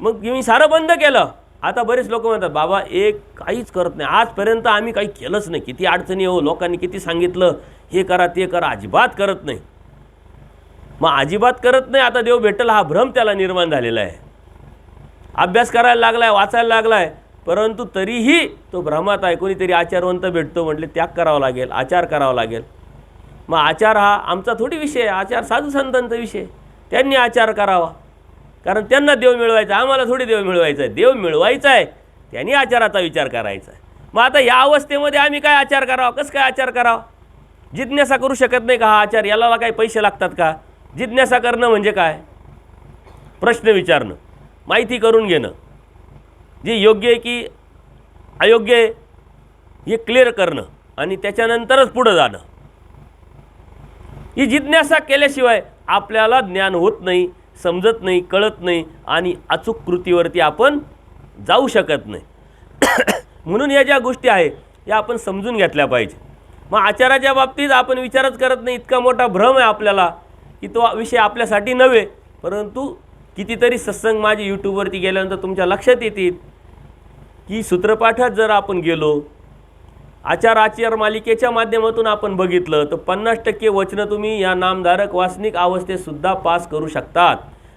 [SPEAKER 1] मग मी सारं बंद केलं. आता बरेच लोक म्हणतात बाबा एक काहीच करत नाही, आजपर्यंत आम्ही काही केलंच नाही, किती अडचणी हो, लोकांनी किती सांगितलं हे करा ते करा, अजिबात करत नाही. मग अजिबात करत नाही, आता देव भेटेल हा भ्रम त्याला निर्माण झालेला आहे. अभ्यास करायला लागला आहे, वाचायला लागला आहे, परंतु तरीही तो भ्रमात आहे. कोणीतरी आचारवंत भेटतो म्हटले त्याग करावा लागेल, आचार करावा लागेल. मग आचार हा आमचा थोडी विषय आहे, आचार साधू संतांचा विषय. त्यांनी आचार करावा, कारण त्यांना देव मिळवायचा, आम्हाला थोडी देव मिळवायचा आहे. देव मिळवायचा आहे, त्यांनी आचाराचा विचार करायचा आहे. मग आता या अवस्थेमध्ये आम्ही काय आचार करावा, कसं काय आचार करावा. जिज्ञासा करू शकत नाही का हा आचार, याला काही पैसे लागतात का. जिज्ञासा करणं म्हणजे काय, प्रश्न विचारणं, माहिती करून घेणं, जे योग्य आहे की अयोग्य आहे हे क्लिअर करणं आणि त्याच्यानंतरच पुढं जाणं. ही जिज्ञासा केल्याशिवाय आपल्याला ज्ञान होत नाही, समजत नाही, कळत नाही आणि अचूक कृतीवरती आपण जाऊ शकत नाही. म्हणून या ज्या गोष्टी आहे या आपण समजून घेतल्या पाहिजे. मग आचाराच्या बाबतीत आपण विचारच करत नाही, इतका मोठा भ्रम आहे आपल्याला की तो विषय आपल्यासाठी नव्हे. परंतु कितीतरी सत्संग माझे यूट्यूबवरती गेल्यानंतर तुमच्या लक्षात येतील की सूत्रपाठात जर आपण गेलो, आचार मालिकेच्या माध्यमातून आपण बघितलं तर 50% वचनं तुम्ही या नामधारक वासनिक अवस्थेतसुद्धा पास करू शकतात.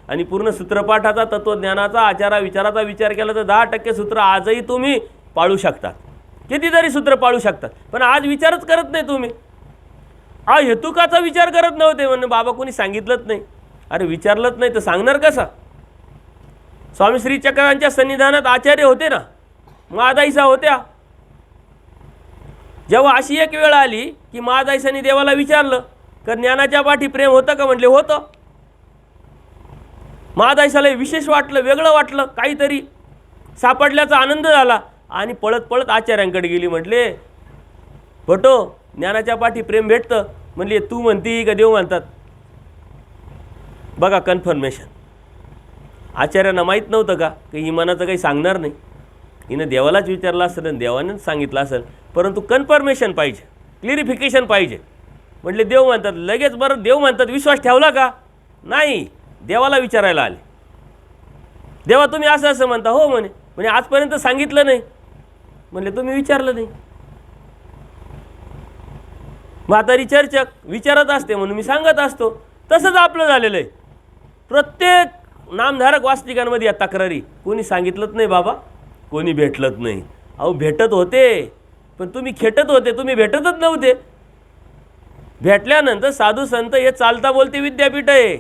[SPEAKER 1] आणि पूर्ण सूत्रपाठाचा, तत्त्वज्ञानाचा, आचारा विचाराचा विचार केला तर 10% सूत्र आजही तुम्ही पाळू शकतात. कितीतरी सूत्र पाळू शकतात. पण आज विचारच करत नाही तुम्ही. हेतुकाचा विचार करत नव्हते म्हणजे बाबा कोणी सांगितलंच नाही. अरे विचारलंच नाही तर सांगणार कसा? स्वामी श्री चक्रांच्या सन्निधानात आचार्य होते ना, महादाईसा होत्या. जेव्हा अशी एक वेळ आली की महादाईसांनी देवाला विचारलं का ज्ञानाच्या पाठी प्रेम होतं का? म्हटले होतं. महादाईसाला विशेष वाटलं, वेगळं वाटलं, काहीतरी सापडल्याचा आनंद झाला आणि पळत पळत आचार्यांकडे गेली. म्हटले भटो, ज्ञानाच्या पाठी प्रेम भेटतं. म्हणले तू म्हणती का देव म्हणतात? बघा कन्फर्मेशन. आचार्यांना माहीत नव्हतं का की ही मनाचं काही सांगणार नाही, हिनं देवालाच विचारलं असेल आणि देवानेच सांगितलं असेल. परंतु कन्फर्मेशन पाहिजे, क्लिअरिफिकेशन पाहिजे. म्हटले देव म्हणतात. लगेच बरं देव म्हणतात विश्वास ठेवला का? नाही, देवाला विचारायला आले. देवा तुम्ही असं असं म्हणता? हो म्हणे. म्हणजे आजपर्यंत सांगितलं नाही. म्हणले तुम्ही विचारलं नाही. म्हातारी चर्चक विचारत असते म्हणून मी सांगत असतो. तसंच आपलं झालेलं आहे. प्रत्येक नामधारक वास्तविकांमध्ये या तक्रारी, कोणी सांगितलंच नाही बाबा, कोणी भेटलंच नाही. अहो भेटत होते पण तुम्ही खेटत होते, तुम्ही भेटतच नव्हते. भेटल्यानंतर साधू संत हे चालता बोलते विद्यापीठ आहे.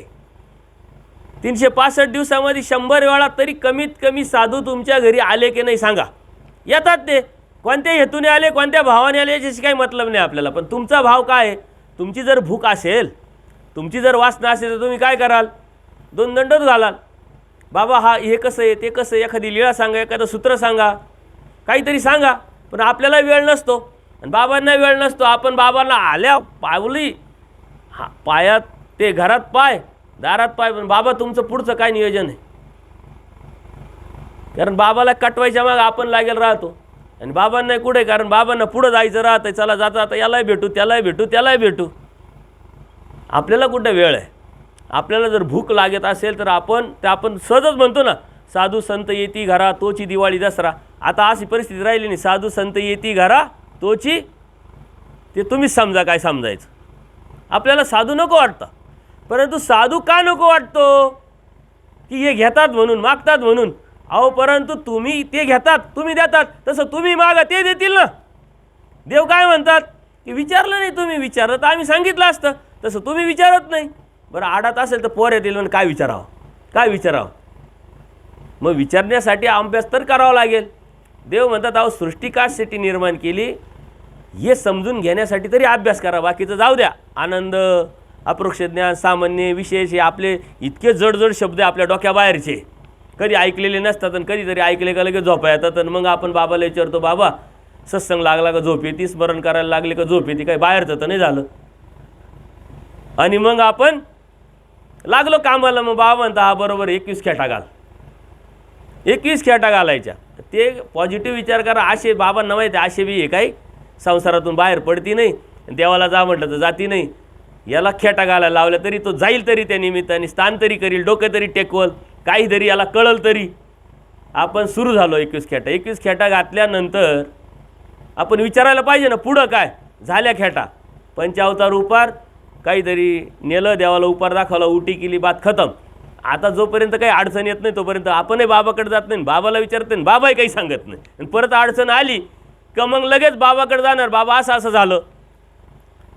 [SPEAKER 1] 365 दिवसामध्ये 100 वेळा तरी कमीत कमी साधू तुमच्या घरी आले की नाही सांगा? येतात ते. कोणत्या हेतूने आले, कोणत्या भावाने आले याच्याशी काही मतलब नाही आपल्याला. पण तुमचा भाव काय आहे? तुमची जर भूक असेल, तुमची जर वासना असेल तर तुम्ही काय कराल? 2 दंडच घालाल. बाबा हा हे कसं आहे, ते कसं आहे, एखादी लीळा सांगा, एखादं सूत्र सांगा, काहीतरी सांगा. पण आपल्याला वेळ नसतो आणि बाबांना वेळ नसतो. आपण बाबांना आल्या पावली पायात ते घरात पाय, दारात पाय. पण बाबा तुमचं पुढचं काय नियोजन आहे? कारण बाबाला कटवायच्या मागं आपण लागेल राहतो आणि बाबांना कुठे, कारण बाबांना पुढं जायचं राहतं. चला जाता आता यालाही भेटू, त्यालाही भेटू, त्यालाही भेटू. आपल्याला कुठं वेळ आहे? आपल्याला जर भूक लागत असेल तर आपण सहजच म्हणतो ना, साधू संत येती घरा तोची दिवाळी दसरा. आता अशी परिस्थिती राहिली नाही. साधू संत येती घरा तोची, ते तुम्हीच समजा काय समजायचं. आपल्याला साधू नको वाटतं. परंतु साधू का नको वाटतो? की हे घेतात म्हणून, मागतात म्हणून. अहो परंतु तुम्ही ते घेतात, तुम्ही देतात, तसं तुम्ही मागा ते देतील ना. देव काय म्हणतात की विचारलं नाही तुम्ही, विचारलं तर आम्ही सांगितलं असतं. तसं तुम्ही विचारत नाही. बरं आडात असेल तर पोर येतील म्हणून काय विचारावं, काय विचारावं? मग विचारण्यासाठी अभ्यास तर करावा लागेल. देव म्हणतात अहो सृष्टी कासाठी निर्माण केली हे समजून घेण्यासाठी तरी अभ्यास करा, बाकीचं जाऊ द्या. आनंद, अप्रोक्ष ज्ञान, सामान्य, विशेष हे आपले इतके जडजड शब्द आपल्या डोक्याबाहेरचे, कधी ऐकलेले नसतात आणि कधीतरी ऐकले का लगेच झोपा येतात. आणि मग आपण बाबाला विचारतो बाबा सत्संग लागला का झोप येते, स्मरण करायला लागले का झोप येते, काही बाहेरचं तर नाही झालं. आणि मग आपण लागलो कामाला. मग बाबा म्हणता हा बरोबर 21 खेटा घाल, 21 खेटा घालायच्या. ते पॉझिटिव्ह विचार करा. असे बाबांना माहिती आहे असे बी हे काही संसारातून बाहेर पडती नाही, देवाला जा म्हटलं तर जाती नाही. याला खेटा घालायला लावल्या तरी तो जाईल तरी त्या निमित्ताने, स्थान तरी करील, डोकं तरी टेकवल, काहीतरी याला कळल तरी. आपण सुरू झालो 21 खेटा. 21 खेटा घातल्यानंतर आपण विचारायला पाहिजे ना पुढं काय झाल्या खेटा. पंचावतार उपार काहीतरी नेलं, देवाला उपार दाखवला, उटी केली, बात खतम. आता जोपर्यंत काही अडचण येत नाही तोपर्यंत आपणही बाबाकडे जात नाही, बाबाला विचारत नाही, बाबाही काही सांगत नाही. आणि परत अडचण आली का मग लगेच बाबाकडे जाणार, बाबा असं असं झालं.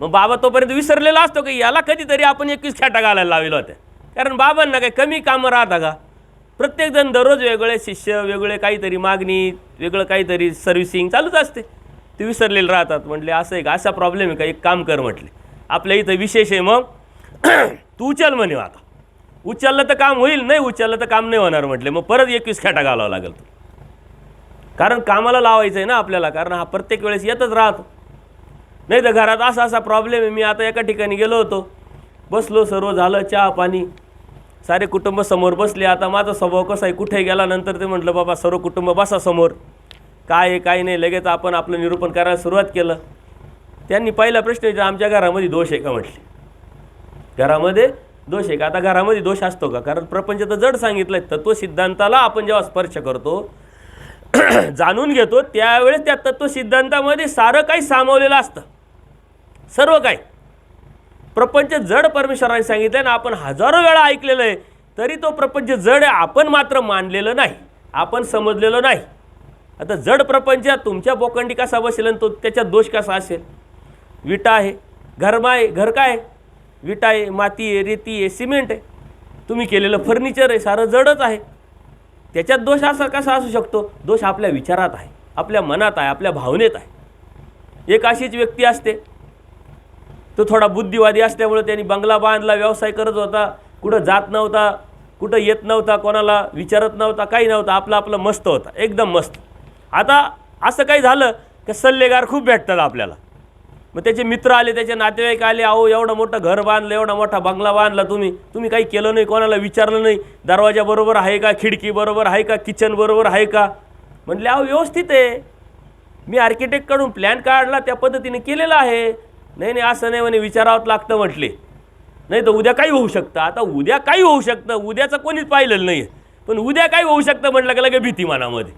[SPEAKER 1] मग बाबा तोपर्यंत विसरलेला असतो की याला कधीतरी आपण 21 खेटा घालायला लावलेलं होत्या. कारण बाबांना काही कमी कामं राहता का? प्रत्येकजण दररोज वेगळे शिष्य, वेगळे काहीतरी मागणी, वेगळं काहीतरी सर्व्हिसिंग चालूच असते. ते विसरलेले राहतात. म्हटले असं आहे का, असा प्रॉब्लेम आहे का, एक काम कर म्हटले आपल्या इथं विशेष आहे, मग तू चल म्हणे आता उचललं तर काम होईल, नाही उचललं तर काम नाही होणार म्हटले. मग परत 21 खेटा घालावा लागेल. कारण कामाला लावायचं आहे ना आपल्याला, कारण हा प्रत्येक वेळेस येतच राहतो. नाही तर घरात असा असा प्रॉब्लेम आहे. मी आता एका ठिकाणी गेलो होतो, बसलो, सर्व झालं, चहा पाणी, सारे कुटुंब समोर बसले. आता माझा स्वभाव कसा आहे, कुठे गेल्यानंतर ते म्हटलं बाबा सर्व कुटुंब बसा समोर, काय आहे काय नाही. लगेच आपण आपलं निरूपण करायला सुरुवात केलं. त्यांनी पहिला प्रश्न विचारला, आमच्या घरामध्ये दोष आहे का म्हटले. घरामध्ये दोष आहे का? आता घरामध्ये दोष असतो का? कारण प्रपंच तर जड सांगितलं आहे. तत्वसिद्धांताला आपण जेव्हा स्पर्श करतो, जाणून घेतो, त्यावेळेस त्या तत्वसिद्धांतामध्ये सारं काही सामावलेलं असतं. सर्व काही प्रपंच जड परमेश्वराने सांगितलं ना. आपण हजारो वेळा ऐकलेलं आहे, तरी तो प्रपंच जड आहे. आपण मात्र मानलेलं नाही, आपण समजलेलं नाही. आता जड प्रपंच तुमच्या बोकंडी कसा बसेल आणि तो त्याच्यात दोष कसा असेल. विटा आहे, घरमा आहे, घर काय आहे, विटा आहे, माती आहे, रेती आहे, सिमेंट आहे, तुम्ही केलेलं फर्निचर आहे, सारं जडच आहे. त्याच्यात दोष असा कसा असू शकतो? दोष आपल्या विचारात आहे, आपल्या मनात आहे, आपल्या भावनेत आहे. एक अशीच व्यक्ती असते, तो थोडा बुद्धिवादी असल्यामुळे त्यांनी बंगला बांधला, व्यवसाय करत होता, कुठं जात नव्हता, कुठं येत नव्हता, कोणाला विचारत नव्हता, काही नव्हतं, आपलं आपलं मस्त होता, एकदम मस्त. आता असं काही झालं की सल्लेगार खूप भेटतात आपल्याला. मग त्याचे मित्र आले, त्याचे नातेवाईक आले, अहो एवढं मोठं घर बांधलं, एवढा मोठा बंगला बांधला, तुम्ही काही केलं नाही, कोणाला विचारलं नाही, दरवाजा बरोबर आहे का, खिडकी बरोबर आहे का, किचन बरोबर आहे का. म्हटले अहो व्यवस्थित आहे, मी आर्किटेक्टकडून प्लॅन काढला, त्या पद्धतीने केलेला आहे. नाही नाही असं नाही म्हणे, विचारावं लागतं म्हटले. नाही तर उद्या काही होऊ शकतं. आता उद्या काही होऊ शकतं, उद्याचं कोणीच पाहिलेलं नाही, पण उद्या काही होऊ शकतं म्हटलं का लगे भीती मनामध्ये.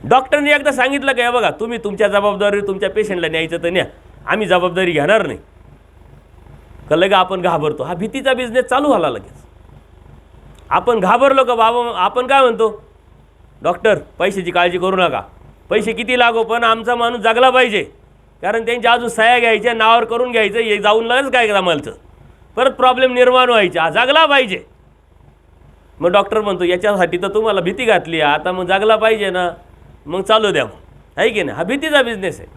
[SPEAKER 1] डॉक्टरने एकदा सांगितलं का, बघा तुम्ही तुमच्या जबाबदारी तुमच्या पेशंटला न्यायचं तर न्या, आम्ही जबाबदारी घेणार नाही, का लगे आपण घाबरतो. हा भीतीचा बिझनेस चालू झाला लगेच. आपण घाबरलो का बाबा, आपण काय म्हणतो, डॉक्टर पैशाची काळजी करू नका, पैसे किती लागो पण आमचा माणूस जगला पाहिजे, कारण त्यांच्या अजून सह्या घ्यायच्या, नावावर करून घ्यायचं, हे जाऊन लगेच काय जमायचं, परत प्रॉब्लेम निर्माण व्हायचा, जगला पाहिजे. मग डॉक्टर म्हणतो याच्यासाठी तर तुम्हाला भीती घातली, आता मग जगला पाहिजे ना, मग चालू द्या, मग आहे की नाही. हा भीतीचा बिझनेस आहे.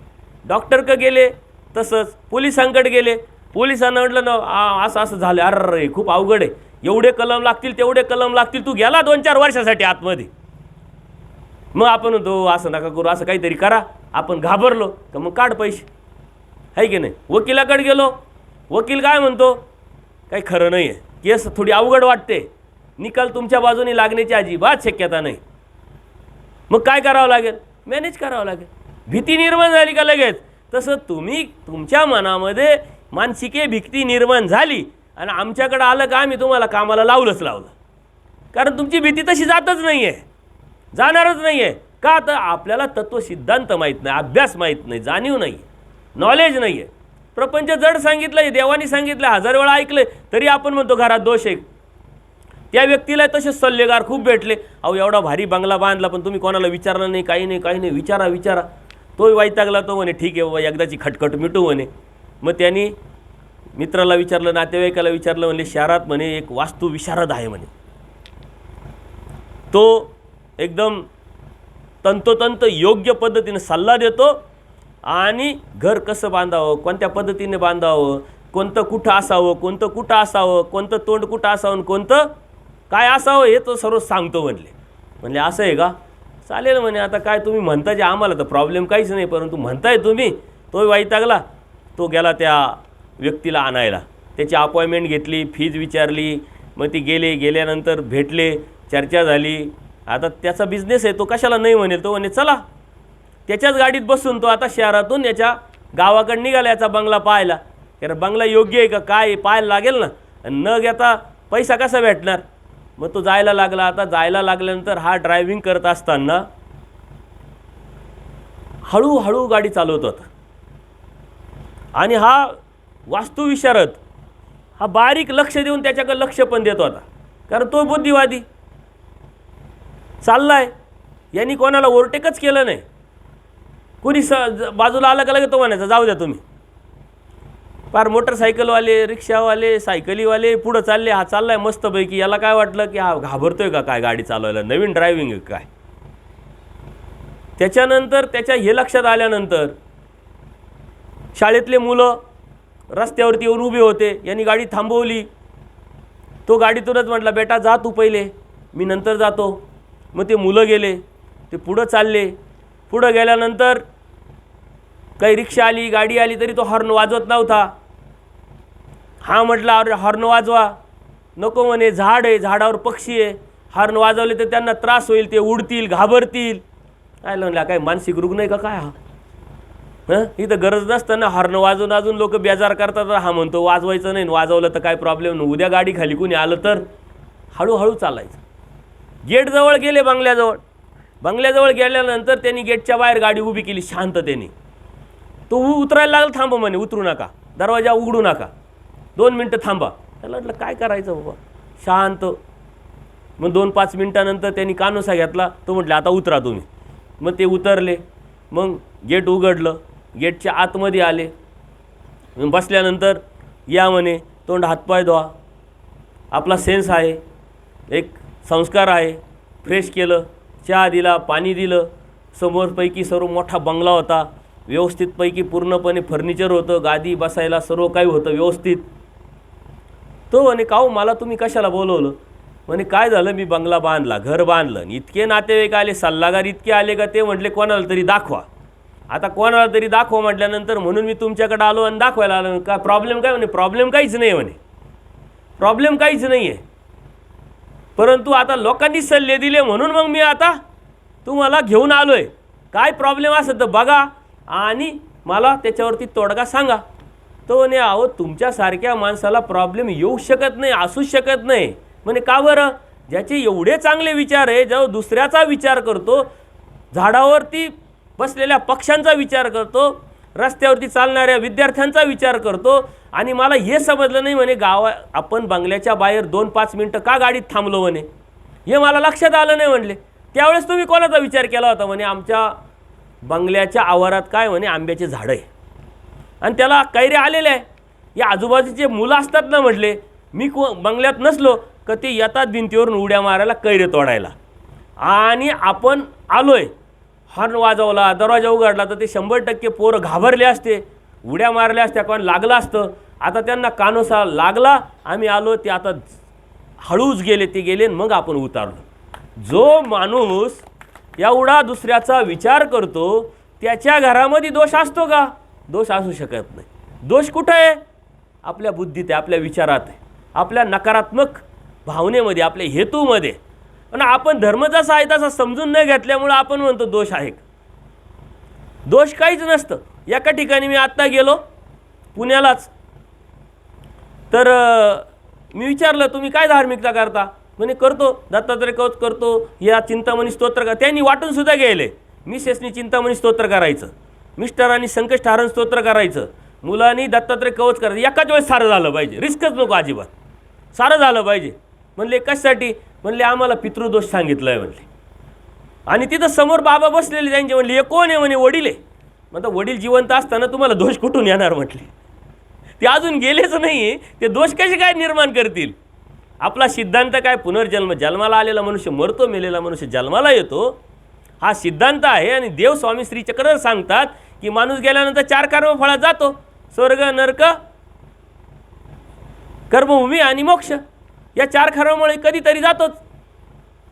[SPEAKER 1] डॉक्टरकडे गेले तसंच, पोलिसांकडे गेले, पोलिसांना म्हटलं ना असं असं झालं, अरे खूप अवघड आहे, एवढे कलम लागतील, तेवढे कलम लागतील, तू गेला 2-4 वर्षासाठी आतमध्ये. मग आपण म्हणतो असं नका करू, असं काहीतरी करा. आपण घाबरलो तर मग काढ पैसे, आहे की नाही. वकिलाकडे गेलो, वकील काय म्हणतो, काही खरं नाही आहे, केस थोडी अवघड वाटते, निकाल तुमच्या बाजूने लागण्याची अजिबात शक्यता नाही. मग काय करावं लागेल, मॅनेज करावं लागेल. भीती निर्माण झाली का लगेच, तसं तुम्ही तुमच्या मनामध्ये मानसिक भीती निर्माण झाली आणि आमच्याकडे आलं का आम्ही तुम्हाला कामाला लावलं, कारण तुमची भीती तशी जातच नाही आहे, जाणारच नाही आहे. का तर आपल्याला तत्वसिद्धांत माहीत नाही, अभ्यास माहीत नाही, जाणीव नाही, नॉलेज नाही आहे. प्रपंच जड सांगितलं आहे, देवानी सांगितलं, 1000 वेळा ऐकलं, तरी आपण म्हणतो घरात दोष आहे. त्या व्यक्तीला तसेच सल्लेगार खूप भेटले, अहो एवढा भारी बंगला बांधला पण तुम्ही कोणाला विचारलं नाही, काही नाही, विचारा. तोही वैतागला, तो म्हणे ठीक आहे बाबा एकदाची खटखट मिटू म्हणे. मग त्यांनी मित्राला विचारलं, नातेवाईकाला विचारलं, म्हणले शहरात म्हणे एक वास्तू विशारद आहे म्हणे, तो एकदम तंतोतंत योग्य पद्धतीने सल्ला देतो आणि घर कसं बांधावं, कोणत्या पद्धतीने बांधावं, कोणतं कुठं असावं, कोणतं कुठं असावं, कोणतं तोंड कुठं असावं, कोणतं काय असावं, हे तो सर्व सांगतो म्हणले. असं आहे का, चालेल म्हणे. आता काय तुम्ही म्हणता जे, आम्हाला तर प्रॉब्लेम काहीच नाही, परंतु म्हणताय तुम्ही. तो वैतागला, तो गेला त्या व्यक्तीला आणायला, त्याची अपॉइंटमेंट घेतली, फीज विचारली, मग ती गेल्यानंतर भेटले, चर्चा झाली. आता त्याचा बिझनेस आहे, तो कशाला नाही म्हणेल, तो म्हणे चला. त्याच्याच गाडीत बसून तो आता शहरातून याच्या गावाकडे निघाला, याचा बंगला पाहायला. कारण बंगला योग्य आहे का काय पाहायला लागेल ना, न घेता पैसा कसा भेटणार. मग तो जायला लागला. आता जायला लागल्यानंतर हा ड्रायव्हिंग करत असताना हळूहळू गाडी चालवत होता आणि हा वास्तुविशारद हा बारीक लक्ष देऊन त्याच्याकडे लक्ष पण देत होता, कारण तो बुद्धिवादी चाललाय, यांनी कोणाला ओव्हरटेकच केलं नाही. कोणी बाजूला आलं का लगेच तो म्हणायचा जाऊ द्या तुम्ही. फार मोटरसायकलवाले, रिक्षावाले, सायकलीवाले पुढं चालले, हा चाललाय मस्तपैकी. याला काय वाटलं की हा घाबरतोय का काय गाडी चालवायला, नवीन ड्रायव्हिंग आहे काय. त्याच्यानंतर त्याच्या हे लक्षात आल्यानंतर शाळेतले मुलं रस्त्यावरती येऊन उभे होते, यांनी गाडी थांबवली. तो गाडीतूनच म्हटला, बेटा जा तू पहिले, मी नंतर जातो. मग ते मुलं गेले, ते पुढं चालले. पुढं गेल्यानंतर काही रिक्षा आली, गाडी आली, तरी तो हॉर्न वाजवत नव्हता. हा म्हटला, अरे हॉर्न वाजवा. नको म्हणे, झाड आहे, झाडावर पक्षी आहे, हॉर्न वाजवले तर त्यांना त्रास होईल, ते उडतील, घाबरतील. काय म्हणला, काय मानसिक रुग्ण आहे का काय हा? इथं गरज नसताना हॉर्न वाजवून अजून लोक बेजार करतात. हा म्हणतो वाजवायचं नाही, वाजवलं तर काय प्रॉब्लेम नाही, उद्या गाडी खाली कोणी आलं तर. हळूहळू चालायचं. गेटजवळ गेले, बंगल्याजवळ. बंगल्याजवळ गेल्यानंतर त्यांनी गेटच्या बाहेर गाडी उभी केली शांततेने. तो उतरायला लागला, थांबा म्हणे, उतरू नका, दरवाजा उघडू नका, 2 मिनटं थांबा. त्याला म्हटलं काय करायचं बाबा, शांत. मग 2-5 मिनटानंतर त्यांनी कानोसा घेतला. तो म्हटलं आता उतरा तुम्ही. मग ते उतरले. मग गेट उघडलं, गेटच्या आतमध्ये आले. बसल्यानंतर या म्हणे, तोंड हातपाय धुवा, आपला सेन्स आहे, एक संस्कार आहे. फ्रेश केलं, चहा दिला, पाणी दिलं. समोरपैकी सर्व मोठा बंगला होता, व्यवस्थितपैकी पूर्णपणे फर्निचर होतं, गादी बसायला सर्व काही होतं व्यवस्थित. तो म्हणे, का हो मला तुम्ही कशाला बोलवलं? म्हणे काय झालं, मी बंगला बांधला, घर बांधलं, इतके नातेवाईक आले, सल्लागार इतके आले का ते म्हटले कोणाला तरी दाखवा. आता कोणाला तरी दाखवा म्हटल्यानंतर म्हणून मी तुमच्याकडे आलो आणि दाखवायला आलो. का प्रॉब्लेम काय? म्हणे प्रॉब्लेम काहीच नाही म्हणे, प्रॉब्लेम काहीच नाही आहे, परंतु आता लोकांनी सल्ले दिले म्हणून मग मी आता तुम्हाला घेऊन आलो आहे. काय प्रॉब्लेम असेल तर बघा आणि मला त्याच्यावरती तोडगा सांगा. तो म्हणे, अहो तुमच्यासारख्या माणसाला प्रॉब्लेम येऊ शकत नाही, असूच शकत नाही. म्हणे का बरं? ज्याचे एवढे चांगले विचार आहे, जो दुसऱ्याचा विचार करतो, झाडावरती बसलेल्या पक्ष्यांचा विचार करतो, रस्त्यावरती चालणाऱ्या विद्यार्थ्यांचा विचार करतो. आणि मला हे समजलं नाही म्हणे, आपण बंगल्याच्या बाहेर 2-5 मिनटं का गाडीत थांबलो म्हणे, हे मला लक्षात आलं नाही म्हणले. त्यावेळेस तुम्ही कोणाचा विचार केला होता? म्हणे आमच्या बंगल्याच्या आवारात काय म्हणे आंब्याचे झाडं आहे आणि त्याला कैऱ्या आलेल्या आहे. या आजूबाजूचे मुलं असतात ना म्हटले, मी बंगल्यात नसलो का ते येतात भिंतीवरून उड्या मारायला, कैरे तोडायला. आणि आपण आलोय, हॉर्न वाजवला, दरवाजा उघडला तर ते 100% पोरं घाबरले असते, उड्या मारल्या असत्या, कोण लागलं असतं. आता त्यांना कानोसा लागला, आम्ही आलो, ते आता हळूच गेले, ते गेले, मग आपण उतारलो. जो माणूस एवढा दुसऱ्याचा विचार करतो त्याच्या घरामध्ये दोष असतो का? दोष असू शकत नाही. दोष कुठं आहे? आपल्या बुद्धीत आहे, आपल्या विचारात आहे, आपल्या नकारात्मक भावनेमध्ये, आपल्या हेतूमध्ये. पण आपण धर्म जसा आहे तसा समजून न घेतल्यामुळं आपण म्हणतो दोष आहे. दोष काहीच नसतं. एका ठिकाणी मी आत्ता गेलो पुण्यालाच, तर मी विचारलं तुम्ही काय धार्मिकता करता? म्हणे करतो, दत्तात्रय कवच करतो, या चिंतामणी स्तोत्र का. त्यांनी वाटून सुद्धा गेले. मिसेसनी चिंतामणी स्तोत्र करायचं, मिस्टरांनी संकष्टहरण स्तोत्र करायचं, मुलांनी दत्तात्रय कवच करायचं. एकाच वेळेस सारं झालं पाहिजे, रिस्कच नको अजिबात, सारं झालं पाहिजे. म्हणले कशासाठी? म्हणले आम्हाला पितृदोष सांगितलं आहे म्हणले. आणि तिथं समोर बाबा बसलेले त्यांचे. म्हणले हे कोण आहे? म्हणे वडील आहे. म्हणता वडील जिवंत असताना तुम्हाला दोष कुठून येणार म्हटले. ते अजून गेलेच नाही, ते दोष कसे काय निर्माण करतील? आपला सिद्धांत काय? पुनर्जन्म. जन्माला आलेला मनुष्य मरतो, मेलेला मनुष्य जन्माला येतो, हा सिद्धांत आहे. आणि देव स्वामी श्री चक्रधर सांगतात की माणूस गेल्यानंतर 4 कर्मफळात जातो, स्वर्ग, नरक, कर्मभूमी आणि मोक्ष. या 4 कर्मामुळे कधीतरी जातोच.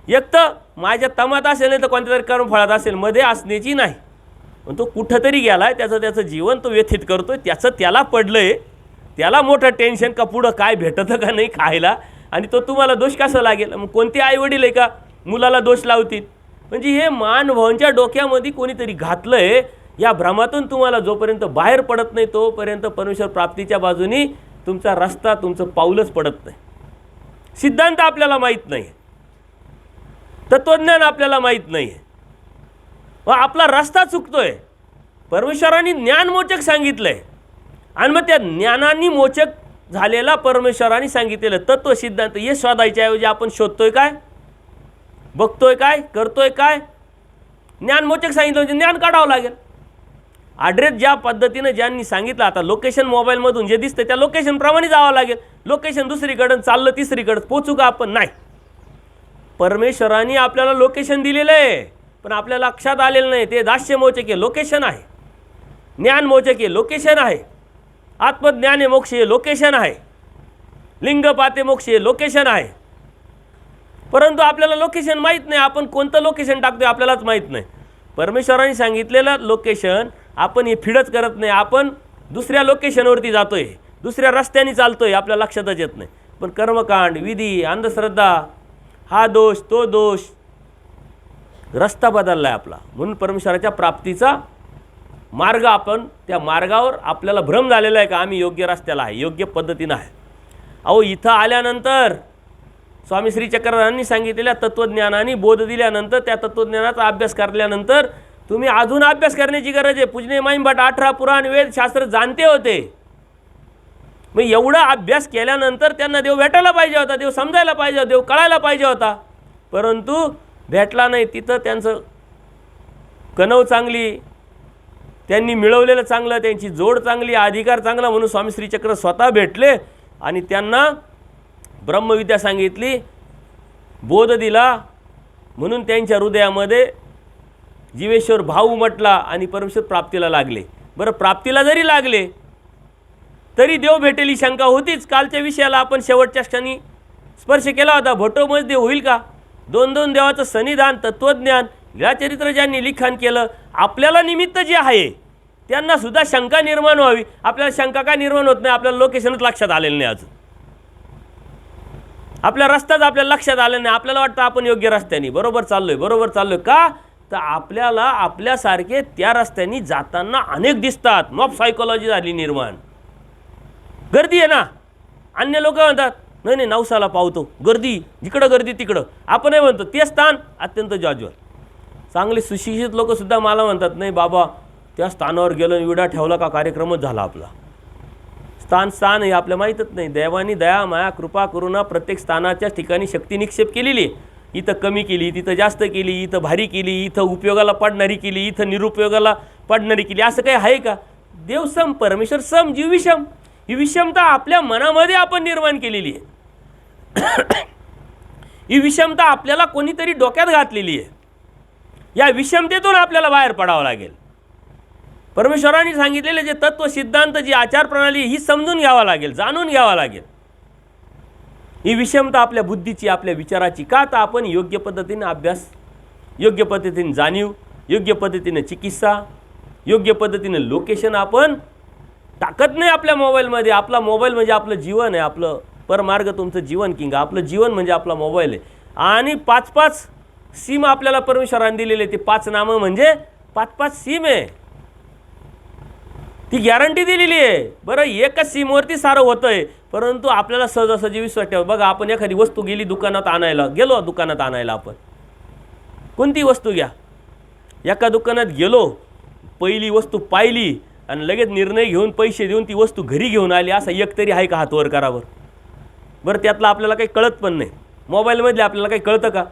[SPEAKER 1] एक तर माझ्या तमात असेल, नाही तर कोणत्या तरी कर्मफळात असेल, मध्ये असण्याची नाही. पण तो कुठंतरी गेला आहे, त्याचं जीवन तो व्यथित करतो, त्याला पडलं आहे, त्याला मोठं टेन्शन का पुढं काय भेटतं का नाही खायला, आणि तो तुम्हाला दोष कसा लागेल? मग कोणते आईवडील आहे का मुलाला दोष लावतील? म्हणजे हे मानभावांच्या डोक्यामध्ये कोणीतरी घातलं आहे. या भ्रमातून तुम्हाला जोपर्यंत बाहेर पडत नाही तोपर्यंत परमेश्वर प्राप्तीच्या बाजूनी तुमचा रस्ता, तुमचं पाऊलच पडत नाही. सिद्धांत आपल्याला माहीत नाही, तत्त्वज्ञान आपल्याला माहीत नाही, व आपला रस्ता चुकतोय. परमेश्वरांनी ज्ञानमोचक सांगितलं आहे आणि मग त्या ज्ञानाने मोचक झालेला परमेश्वरांनी सांगितलेलं तत्व सिद्धांत हे शोधायच्या ऐवजी आपण शोधतोय काय, बघतोय काय, करतोय काय? ज्ञानमोचक सांगितलं म्हणजे ज्ञान काढावं लागेल. ॲड्रेस ज्या पद्धतीनं ज्यांनी सांगितलं, आता लोकेशन मोबाईलमधून जे दिसतं त्या लोकेशनप्रमाणे जावं लागेल. लोकेशन दुसरीकडं चाललं तिसरीकडं, पोचू का आपण? नाही. परमेश्वरांनी आपल्याला लोकेशन दिलेलं आहे, पण आपल्या लक्षात आलेलं नाही. ते दास्यमोचक हे लोकेशन आहे, ज्ञानमोचक हे लोकेशन आहे, आत्मज्ञान हे मोक्ष हे लोकेशन आहे. लिंग पाते मोक्ष हे लोकेशन आहे, परंतु आपल्याला लोकेशन माहीत नाही. आपण कोणतं लोकेशन टाकतोय आपल्यालाच माहीत नाही. परमेश्वरांनी सांगितलेलं लोकेशन आपण हे फीडच करत नाही, आपण दुसऱ्या लोकेशनवरती जातोय, दुसऱ्या रस्त्याने चालतोय, आपल्या लक्षातच येत नाही. पण कर्मकांड, विधी, अंधश्रद्धा, हा दोष तो दोष, रस्ता बदलला आहे आपला. म्हणून परमेश्वराच्या प्राप्तीचा मार्ग, आपण त्या मार्गावर आपल्याला भ्रम झालेला आहे का आम्ही योग्य रस्त्याला आहे, योग्य पद्धतीनं आहे. अहो इथं आल्यानंतर स्वामी श्री चक्रधरांनी सांगितलेल्या तत्त्वज्ञानाने बोध दिल्यानंतर, त्या तत्त्वज्ञानाचा अभ्यास करल्यानंतर तुम्ही अजून अभ्यास करण्याची गरज आहे. पूजनीय माईंभट 18 पुराण वेद शास्त्र जाणते होते. मग एवढा अभ्यास केल्यानंतर त्यांना देव भेटायला पाहिजे होता, देव समजायला पाहिजे होता, देव कळायला पाहिजे होता, परंतु भेटला नाही. तिथं त्यांचं कणव चांगली, त्यांनी मिळवलेलं चांगलं, त्यांची जोड चांगली, अधिकार चांगला, म्हणून स्वामी श्रीचक्र स्वतः भेटले आणि त्यांना ब्रह्मविद्या सांगितली, बोध दिला. म्हणून त्यांच्या हृदयामध्ये जीवेश्वर भाव उमटला आणि परमेश्वर प्राप्तीला लागले. बरं, प्राप्तीला जरी लागले तरी देव भेटेल ही शंका होतीच. कालच्या विषयाला आपण शेवटच्या क्षणी स्पर्श केला होता. भटोमज देव होईल का? दोन दोन देवाचं सन्निधान, तत्त्वज्ञान, लीळाचरित्र ज्यांनी लिखाण केलं, आपल्याला निमित्त जे आहे त्यांना सुद्धा शंका निर्माण व्हावी. आपल्याला शंका काय निर्माण होत नाही? आपल्याला लोकेशनच लक्षात आलेलं नाही अजून, आपल्या रस्ताच आपल्याला लक्षात आलेला नाही. आपल्याला वाटतं आपण योग्य रस्त्याने बरोबर चाललोय का? तर आपल्याला आपल्यासारखे त्या रस्त्याने जाताना अनेक दिसतात. मॉब सायकोलॉजी झाली निर्माण. गर्दी आहे ना, अन्य लोक म्हणतात नाही नवसाला पावतो, गर्दी जिकडं गर्दी तिकडं. आपणही म्हणतो ते स्थान अत्यंत जाज्वल. चांगले सुशिक्षित लोकसुद्धा मला म्हणतात नाही बाबा त्या स्थानावर गेलो, विडा ठेवला का कार्यक्रमच झाला आपला. स्थान हे आपल्या माहीतच नाही. देवानी दया माया कृपा करुणा प्रत्येक स्थानाच्या ठिकाणी शक्ती निक्षेप केलेली. इथं कमी केली, तिथं जास्त केली, इथं भारी केली, इथं उपयोगाला पडणारी केली, इथं निरुपयोगाला पडणारी केली. असं काही आहे का? देव सम, परमेश्वर सम, जीव विषम. ही विषमता आपल्या मनामध्ये आपण निर्माण केलेली आहे. ही विषमता आपल्याला कोणीतरी डोक्यात घातलेली आहे. या विषमतेतून आपल्याला बाहेर पडावं लागेल. परमेश्वरांनी सांगितलेले जे तत्व सिद्धांत, जी आचार प्रणाली, ही समजून घ्यावा लागेल, जाणून घ्यावा लागेल. ही विषमता आपल्या बुद्धीची, आपल्या विचाराची. का? तर आपण योग्य पद्धतीने अभ्यास, योग्य पद्धतीने जाणीव, योग्य पद्धतीने चिकित्सा, योग्य पद्धतीने लोकेशन आपण टाकत नाही आपल्या मोबाईलमध्ये. आपला मोबाईल म्हणजे आपलं जीवन आहे, आपलं परमार्ग तुमचं जीवन किंग. आपलं जीवन म्हणजे आपला मोबाईल आहे. आणि 5-5 सिम आपल्याला परमेश्वराने दिलेले. ते 5 नामं म्हणजे 5-5 सिम आहे. ती गॅरंटी दिलेली आहे. बरं, एकच सिमवरती सारं होतं आहे, परंतु आपल्याला सहजासहजी विश्वास ठेवा. बघा, आपण एखादी वस्तू गेलो दुकानात आणायला, आपण कोणती वस्तू घ्या, एका दुकानात गेलो, पहिली वस्तू पाहिली आणि लगेच निर्णय घेऊन पैसे देऊन ती वस्तू घरी घेऊन आली, असा एक तरी आहे का? हात वर करा बरं. त्यातलं आपल्याला काही कळत पण नाही. मोबाईलमधले आपल्याला काही कळतं का?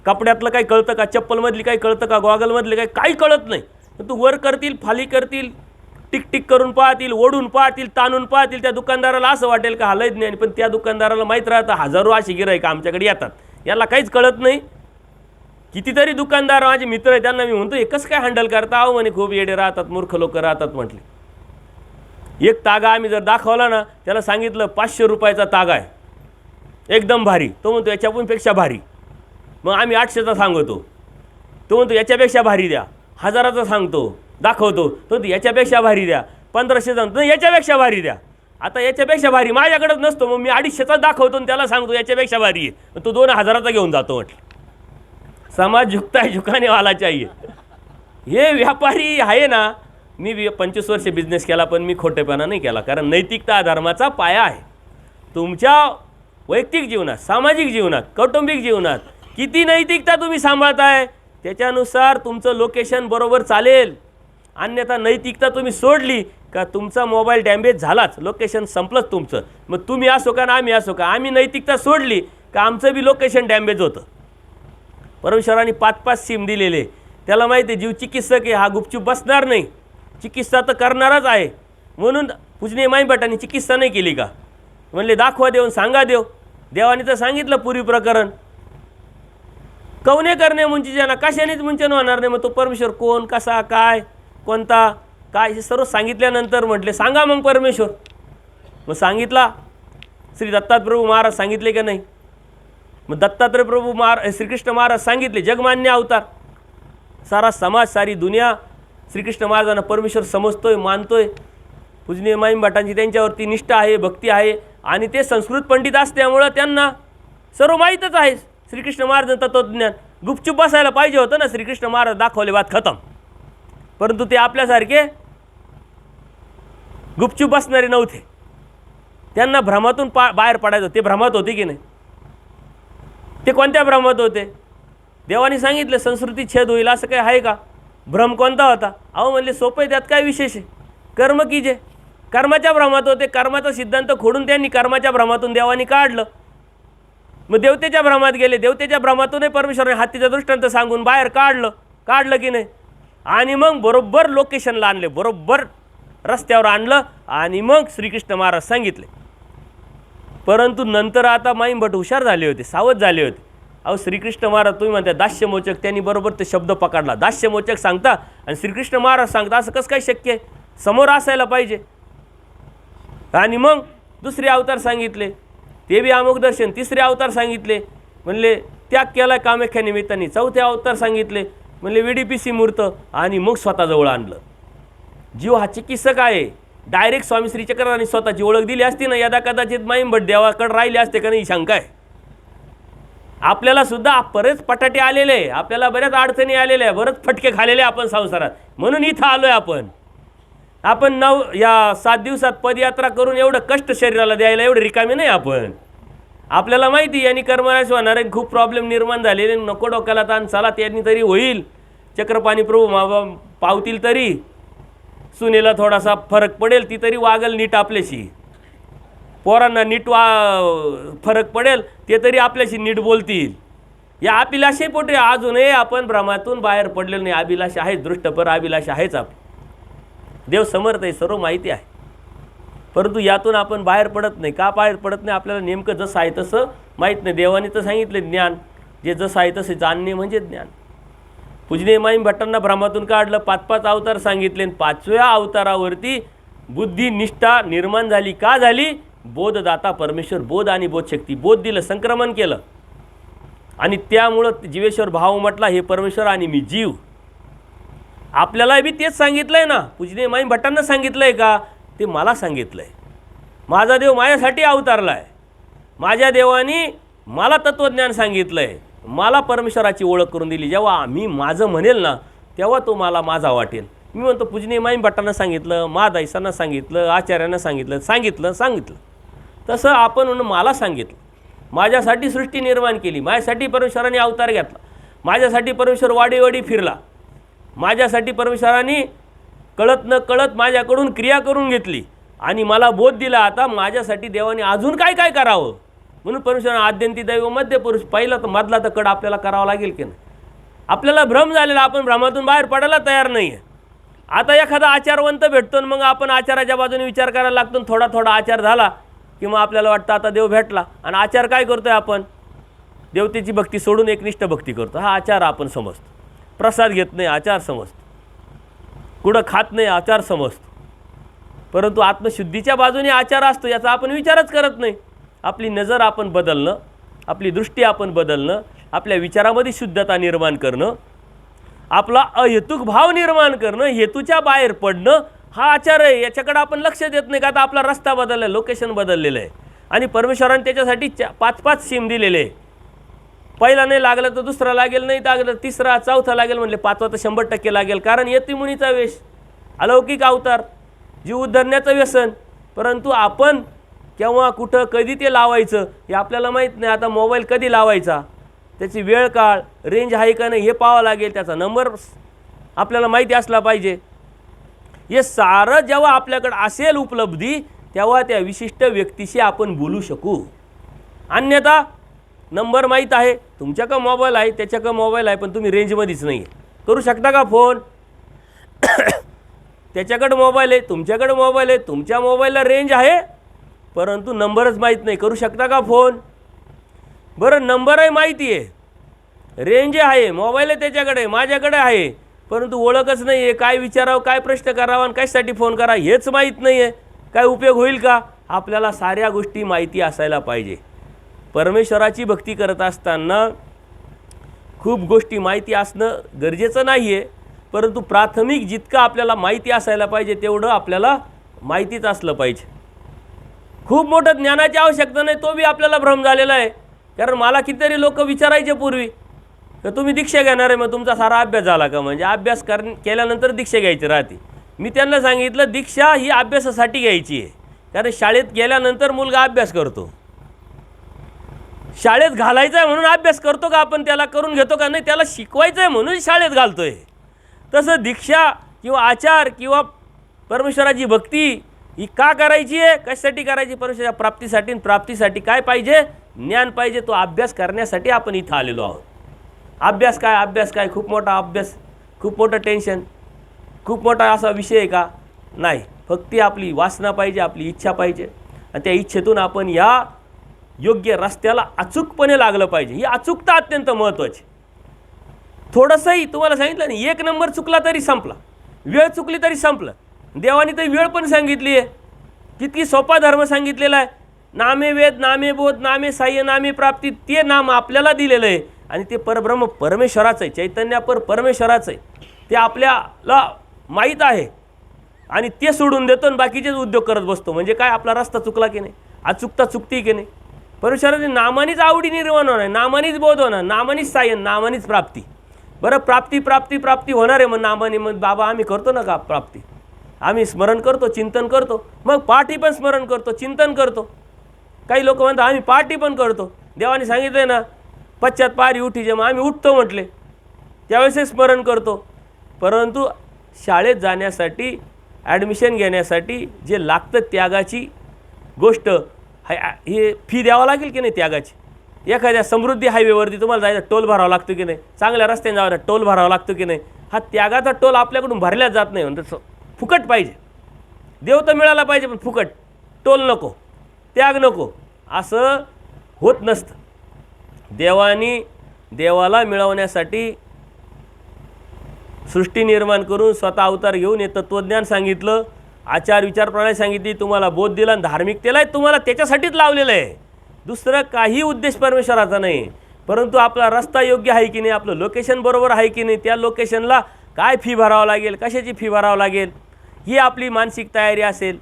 [SPEAKER 1] कपड्यातलं काही कळतं का? चप्पलमधली काही कळतं का? गॉगलमधले काही कळत नाही. तू वर करतील, खाली करतील, टिक करून पाहतील, ओढून पाहतील, ताणून पाहतील. त्या दुकानदाराला असं वाटेल का हालत नाही, पण त्या दुकानदाराला माहीत राहतं हजारो अशी गिऱ्हाईक आमच्याकडे येतात, याला काहीच कळत नाही. कितीतरी दुकानदार माझे मित्र आहेत, त्यांना मी म्हणतो हे कसं काय हँडल करता? अहो म्हणे खूप येडे राहतात, मूर्ख लोक राहतात म्हटले. एक तागा आम्ही जर दाखवला ना, त्याला सांगितलं 500 रुपयाचा तागा आहे, एकदम भारी. तो म्हणतो याच्यापेक्षा पेक्षा भारी. मग आम्ही 800चा सांगतो, तो म्हणतो याच्यापेक्षा भारी द्या. 1000चा सांगतो, दाखवतो, तो याच्यापेक्षा भारी द्या. 1500 सांगतो, याच्यापेक्षा भारी द्या. आता याच्यापेक्षा भारी माझ्याकडेच नसतो, मग मी 250चा दाखवतो आणि त्याला सांगतो याच्यापेक्षा भारी आहे. तो 2000चा घेऊन जातो. म्हटलं समाज झुकता है, झुकाने वाला चाहिए. हे व्यापारी आहे ना. मी 25 वर्ष बिझनेस केला, पण मी खोटेपणा नाही केला, कारण नैतिकता धर्माचा पाया आहे. तुमच्या वैयक्तिक जीवनात, सामाजिक जीवनात, कौटुंबिक जीवनात किती नैतिकता तुम्ही सांभाळताय त्याच्यानुसार तुमचं लोकेशन बरोबर चालेल. अन्यथा नैतिकता तुम्ही सोडली का तुमचा मोबाईल डॅमेज झालाच, लोकेशन संपलंच तुमचं. मग तुम्ही असो का ना आम्ही असो का, आम्ही नैतिकता सोडली का आमचं बी लोकेशन डॅमेज होतं. परमेश्वरांनी 5-5 सिम दिलेले. त्याला माहिती आहे जीव चिकित्सक आहे, हा गुपचूप बसणार नाही, चिकित्सा तर करणारच आहे. म्हणून पूजनीय माईभटांनी चिकित्सा नाही केली का? म्हणले दाखवा देऊन सांगा देव. देवाने तर सांगितलं पूर्वी प्रकरण, कवने करणे मुंचीजना, कशानेच मुंचन होणार नाही. मग तो परमेश्वर कोण, कसा, काय, कोणता, काय हे सर्व सांगितल्यानंतर म्हटले सांगा मग परमेश्वर. मग सांगितला श्री दत्तात्रय प्रभू महाराज सांगितले का नाही? मग दत्तात्रय प्रभू श्रीकृष्ण महाराज सांगितले, जगमान्य अवतार. सारा समाज, सारी दुनिया श्रीकृष्ण महाराजांना परमेश्वर समजतोय, मानतोय. पूजनीय माईम भटांची त्यांच्यावरती निष्ठा आहे, भक्ती आहे आणि ते संस्कृत पंडित असल्यामुळं त्यांना सर्व माहीतच आहे. श्रीकृष्ण महाराजांचं तत्त्वज्ञान गुपचूप बसायला पाहिजे होतं ना. श्रीकृष्ण महाराज दाखवले, बात खतम. परंतु ते आपल्यासारखे गुपचूप बसणारे नव्हते. त्यांना भ्रमातून बाहेर पडायचं. ते भ्रमात होते की नाही? ते कोणत्या भ्रमात होते? देवाने सांगितलं संस्कृती छेद होईल, असं काही आहे का? भ्रम कोणता होता? अहो म्हणले सोपं आहे, त्यात काय विशेष आहे, कर्म कीजे. कर्माच्या भ्रमात होते. कर्माचा सिद्धांत खोडून त्यांनी कर्माच्या भ्रमातून देवानी काढलं. मग देवतेच्या भ्रमात गेले. देवतेच्या भ्रमातूनही परमेश्वराने हत्तीचा दृष्टांत सांगून बाहेर काढलं की नाही? आणि मग बरोबर लोकेशनला आणले, बरोबर रस्त्यावर आणलं आणि मग श्रीकृष्ण महाराज सांगितले. परंतु नंतर आता माईम भट हुशार झाले होते, सावध झाले होते. अहो श्रीकृष्ण महाराज तुम्ही म्हणता दास्यमोचक, त्यांनी बरोबर ते शब्द पकडला. दास्यमोचक सांगता आणि श्रीकृष्ण महाराज सांगता, असं कसं काय शक्य आहे? समोर असायला पाहिजे. आणि मग दुसरे अवतार सांगितले, ते बी अमुक दर्शन. तिसरे अवतार सांगितले, म्हणले त्याग केला कामाख्या निमित्ताने. चौथे अवतार सांगितले, म्हणले VDPC मूर्त. आणि मग स्वतःजवळ आणलं. जीव हा चिकित्सक आहे. डायरेक्ट स्वामी श्री चक्रधरांनी स्वतःची ओळख दिली असती ना, यदा कदाचित माईम भट देवाकडे राहिले असते का नाही, शंका आहे. आपल्याला सुद्धा बरेच पटाटे आलेले, आपल्याला बऱ्याच अडचणी आलेल्या, बरेच फटके खालेले आपण संसारात. म्हणून इथं आलोय आपण. 7 दिवसात पदयात्रा करून एवढं कष्ट शरीराला द्यायला एवढे रिकामे नाही आपण. आपल्याला माहिती यांनी कर्मराश होणार आहे, खूप प्रॉब्लेम निर्माण झालेले, नको डोक्याला ताण. चला त्यांनी तरी होईल, चक्रपाणी प्रभू पावतील तरी, सुनेला थोडासा फरक पडेल, ती तरी वागल नीट आपल्याशी, पोरांना नीट फरक पडेल, ते तरी आपल्याशी नीट बोलतील. या अभिलाषेपोटी अजूनही आपण भ्रमातून बाहेर पडलेलो नाही. अभिलाष आहे, दृष्टपर अभिलाष आहेच. आपण देव समर्थ आहे, सर्व माहिती आहे. परंतु यातून आपण बाहेर पडत नाही. का बाहेर पडत नाही? आपल्याला नेमकं जसं आहे तसं माहीत नाही. देवाने तर सांगितलं ज्ञान, जे जसं आहे तसं जाणणे म्हणजे ज्ञान. पूजनीय माईम भट्टांना भ्रमातून काढलं, 5 अवतार सांगितले. 5व्या अवतारावरती बुद्धी निष्ठा निर्माण झाली. का झाली? बोधदाता परमेश्वर, बोध आणि बोधशक्ती, बोध दिलं, संक्रमण केलं. आणि त्यामुळं जीवेश्वर भाव म्हटला, हे परमेश्वर आणि मी जीव. आपल्याला बी तेच सांगितलं आहे ना. पूजनीय माईम भट्टांना सांगितलं आहे का? ते मला सांगितलं आहे. माझा देव माझ्यासाठी अवतारला आहे. माझ्या देवानी मला तत्त्वज्ञान सांगितलं आहे, मला परमेश्वराची ओळख करून दिली. जेव्हा मी माझं म्हणेल ना, तेव्हा तो मला माझा वाटेल. मी म्हणतो पूजनीय माईम भट्टांना सांगितलं, महादाईसांना सांगितलं, आचार्यांना सांगितलं. तसं आपण म्हणून मला सांगितलं. माझ्यासाठी सृष्टी निर्माण केली, माझ्यासाठी परमेश्वराने अवतार घेतला, माझ्यासाठी परमेश्वर वाडी फिरला, माझ्यासाठी परमेश्वराने कळत न कळत माझ्याकडून क्रिया करून घेतली आणि मला बोध दिला. आता माझ्यासाठी देवाने अजून काय काय करावं, म्हणून परमेश्वराने आद्यंती दैव मध्य पुरुष, पहिला तर मधला तर कड आपल्याला करावा लागेल की नाही. आपल्याला भ्रम झालेला, आपण भ्रमातून बाहेर पडायला तयार नाही आहे. आता एखादा आचारवंत भेटतो, मग आपण आचाराच्या बाजूने विचार करायला लागतो. थोडा आचार झाला की मग आपल्याला वाटतं आता देव भेटला. आणि आचार काय करतोय आपण? देवतेची भक्ती सोडून एकनिष्ठ भक्ती करतो. हा आचार आपण समजतो. प्रसाद घेत नाही, आचार समजतो. कुठं खात नाही, आचार समजतो. परंतु आत्मशुद्धीच्या बाजूने आचार असतो, याचा आपण विचारच करत नाही. आपली नजर आपण बदलणं, आपली दृष्टी आपण बदलणं, आपल्या विचारामध्ये शुद्धता निर्माण करणं, आपला अहेतुक भाव निर्माण करणं, हेतूच्या बाहेर पडणं, हा आचार आहे. याच्याकडे आपण लक्ष देत नाही का? आता आपला रस्ता बदलला आहे, लोकेशन बदललेलं आहे. आणि परमेश्वराने त्याच्यासाठी 5 सिम दिलेले आहे. पहिला नाही लागलं तर दुसरा लागेल, नाही लागलं तिसरा, चौथा लागेल. म्हणले 5वा तर 100% लागेल. कारण यतिमुनीचा वेश, अलौकिक अवतार, जीव उद्धरण्याचं व्यसन. परंतु आपण केव्हा कुठं कधी ते लावायचं हे आपल्याला माहीत नाही. आता मोबाईल कधी लावायचा, त्याची वेळ काळ, रेंज आहे का नाही हे पाहावं लागेल, त्याचा नंबर आपल्याला माहिती असला पाहिजे. हे सारं जेव्हा आपल्याकडं असेल उपलब्धी, तेव्हा त्या विशिष्ट व्यक्तीशी आपण बोलू शकू. अन्यथा नंबर माहीत आहे, तुमच्याकडं मोबाईल आहे, त्याच्याकडं मोबाईल आहे, पण तुम्ही रेंजमध्येच नाही आहे. करू शकता का फोन? त्याच्याकडं मोबाईल आहे, तुमच्याकडं मोबाईल आहे, तुमच्या मोबाईलला रेंज आहे, परंतु नंबरच माहीत नाही. करू शकता का फोन? बरं, नंबरही माहिती आहे, रेंज आहे, मोबाईल आहे त्याच्याकडे, माझ्याकडे आहे, परंतु ओळखच नाही आहे. काय विचारावं, काय प्रश्न करावा आणि कशासाठी फोन करा हेच माहीत नाही आहे. काय उपयोग होईल का? आपल्याला साऱ्या गोष्टी माहिती असायला पाहिजे. परमेश्वराची भक्ती करत असताना खूप गोष्टी माहिती असणं गरजेचं नाही आहे, परंतु प्राथमिक जितकं आपल्याला माहिती असायला पाहिजे तेवढं आपल्याला माहितीच असलं पाहिजे. खूप मोठं ज्ञानाची आवश्यकता नाही, तो बी आपल्याला भ्रम झालेला आहे. कारण मला कितीतरी लोक विचारायचे पूर्वी तर तुम्ही दीक्षा घेणार आहे, मग तुमचा सारा अभ्यास झाला का? म्हणजे अभ्यास केल्यानंतर दीक्षा घ्यायची राहते. मी त्यांना सांगितलं दीक्षा ही अभ्यासासाठी घ्यायची आहे. कारण शाळेत गेल्यानंतर मुलगा अभ्यास करतो, शाळेत घालायचं आहे म्हणून अभ्यास करतो का आपण? त्याला करून घेतो का? नाही, त्याला शिकवायचं आहे म्हणून शाळेत घालतोय. तसं दीक्षा किंवा आचार किंवा परमेश्वराची भक्ती ही का करायची आहे, कशासाठी करायची? परमेश्वराच्या प्राप्तीसाठी. आणि प्राप्तीसाठी काय पाहिजे? ज्ञान पाहिजे. तो अभ्यास करण्यासाठी आपण इथं आलेलो आहोत. अभ्यास काय खूप मोठा अभ्यास, खूप मोठं टेन्शन, खूप मोठा असा विषय आहे का? नाही. फक्त आपली वासना पाहिजे, आपली इच्छा पाहिजे, आणि त्या इच्छेतून आपण या योग्य रस्त्याला अचूकपणे लागलं पाहिजे. ही अचूकता अत्यंत महत्त्वाची. थोडंसंही तुम्हाला सांगितलं नाही, 1 नंबर चुकला तरी संपला, वेळ चुकली तरी संपलं. देवाने तर वेळ पण सांगितली आहे. किती सोपा धर्म सांगितलेला आहे. नामे वेद, नामे बोध, नामे साह्य, नामे प्राप्ती. ते नाम आपल्याला दिलेलं आहे आणि ते परब्रह्म परमेश्वराचं आहे, चैतन्यापर परमेश्वराचं आहे. ते आपल्याला माहीत आहे आणि ते सोडून देतो आणि बाकीचेच उद्योग करत बसतो. म्हणजे काय? आपला रस्ता चुकला की नाही, अचूकता चुकती की नाही? परमेश्वराची नामानीच आवडी निर्माण होणार, नामानीच बोध होणार, नामानीच सायन, नामानीच प्राप्ती. बरं, प्राप्ती प्राप्ती प्राप्ती होणार आहे मग नामाने. मग बाबा आम्ही करतो ना का प्राप्ती? आम्ही स्मरण करतो, चिंतन करतो, मग पाठी पण स्मरण करतो, चिंतन करतो. काही लोक म्हणतात आम्ही पाठी पण करतो. देवाने सांगितलं ना, पश्चात पारी उठीचे, मग आम्ही उठतो म्हटले, त्यावेळेस स्मरण करतो. परंतु शाळेत जाण्यासाठी, ॲडमिशन घेण्यासाठी जे लागतं त्यागाची गोष्ट, हे फी द्यावं लागेल की नाही त्यागाची? एखाद्या समृद्धी हायवेवरती तुम्हाला जायचं, टोल भरावा लागतो की नाही? चांगल्या रस्त्याने जावं, टोल भरावा लागतो की नाही? हा त्यागाचा टोल आपल्याकडून भरल्याच जात नाही. म्हणजे फुकट पाहिजे. देव तर मिळाला पाहिजे, पण फुकट, टोल नको, त्याग नको, असं होत नसतं. देवाला मिळवण्यासाठी सृष्टी निर्माण करून स्वतः अवतार घेऊन हे तत्त्वज्ञान सांगितलं, आचार विचार प्रणाली सांगितली, तुम्हाला बोध दिला, आणि धार्मिकतेलाही तुम्हाला त्याच्यासाठीच लावलेलं आहे. दुसरं काही उद्देश परमेश्वराचा नाही. परंतु आपला रस्ता योग्य आहे की नाही, आपलं लोकेशन बरोबर आहे की नाही, त्या लोकेशनला काय फी भरावं लागेल, कशाची फी भरावं लागेल, ही आपली मानसिक तयारी असेल,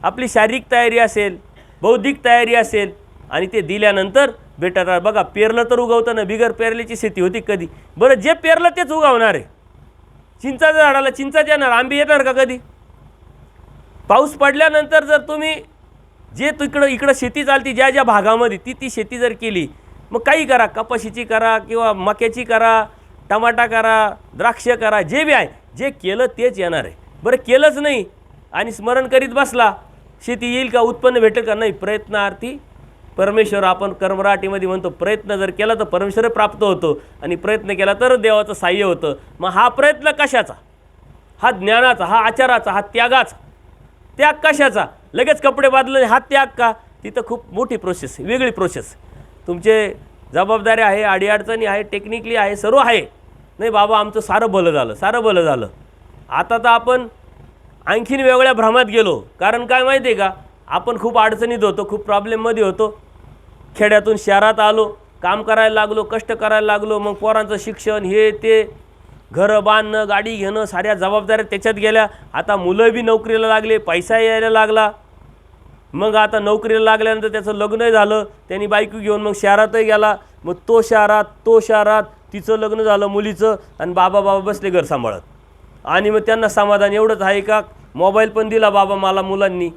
[SPEAKER 1] आपली शारीरिक तयारी असेल, बौद्धिक तयारी असेल, आणि ते दिल्यानंतर बेटर. बघा, पेरलं तर उगवतं ना, बिगर पेरल्याची शेती होती कधी? बरं, जे पेरलं तेच उगवणार आहे. चिंचाच्या झाडाला चिंचाच येणार, आंबे येणार का कधी? पाऊस पडल्यानंतर जर तुम्ही जे इकडं शेती चालती ज्या ज्या भागामध्ये, ती शेती जर केली, मग काही करा, कपाशीची करा किंवा मक्याची करा, टमाटा करा, द्राक्ष करा, जे बी आहे, जे केलं तेच येणार आहे. बरं, केलंच नाही आणि स्मरण करीत बसला, शेती येईल का, उत्पन्न भेटेल का? नाही. प्रयत्नार्थी परमेश्वर, आपण कर्मराटीमध्ये म्हणतो, प्रयत्न जर केला तर परमेश्वर प्राप्त होतो, आणि प्रयत्न केला तर देवाचं साह्य होतं. मग हा प्रयत्न कशाचा? हा ज्ञानाचा, हा आचाराचा, हा त्यागाचा. त्याग कशाचा? लगेच कपडे बदलले, हा त्याग का? तिथं खूप मोठी प्रोसेस, वेगळी प्रोसेस. तुमचे जबाबदारी आहे, अडीअडचणी आहे, टेक्निकली आहे, सर्व आहे. नाही बाबा आमचं सारं भलं झालं, सारं भलं झालं. आता तर आपण आणखीन वेगळ्या भ्रमात गेलो. कारण काय माहिती आहे का, आपण खूप अडचणीत होतो, खूप प्रॉब्लेममध्ये होतो. खेड्यातून शहरात आलो, काम करायला लागलो, कष्ट करायला लागलो, मग पोरांचं शिक्षण, हे ते, घरं बांधणं, गाडी घेणं, साऱ्या जबाबदाऱ्या त्याच्यात गेल्या. आता मुलं बी नोकरीला लागले, पैसा यायला लागला. मग आता नोकरीला लागल्यानंतर त्याचं लग्नही झालं, त्यांनी बायको घेऊन मग शहरातही गेला. मग तो शहरात तिचं लग्न झालं मुलीचं, आणि बाबा बसले घर सांभाळत. आणि मग त्यांना समाधान एवढंच आहे का, मोबाईल पण दिला बाबा मला मुलांनी.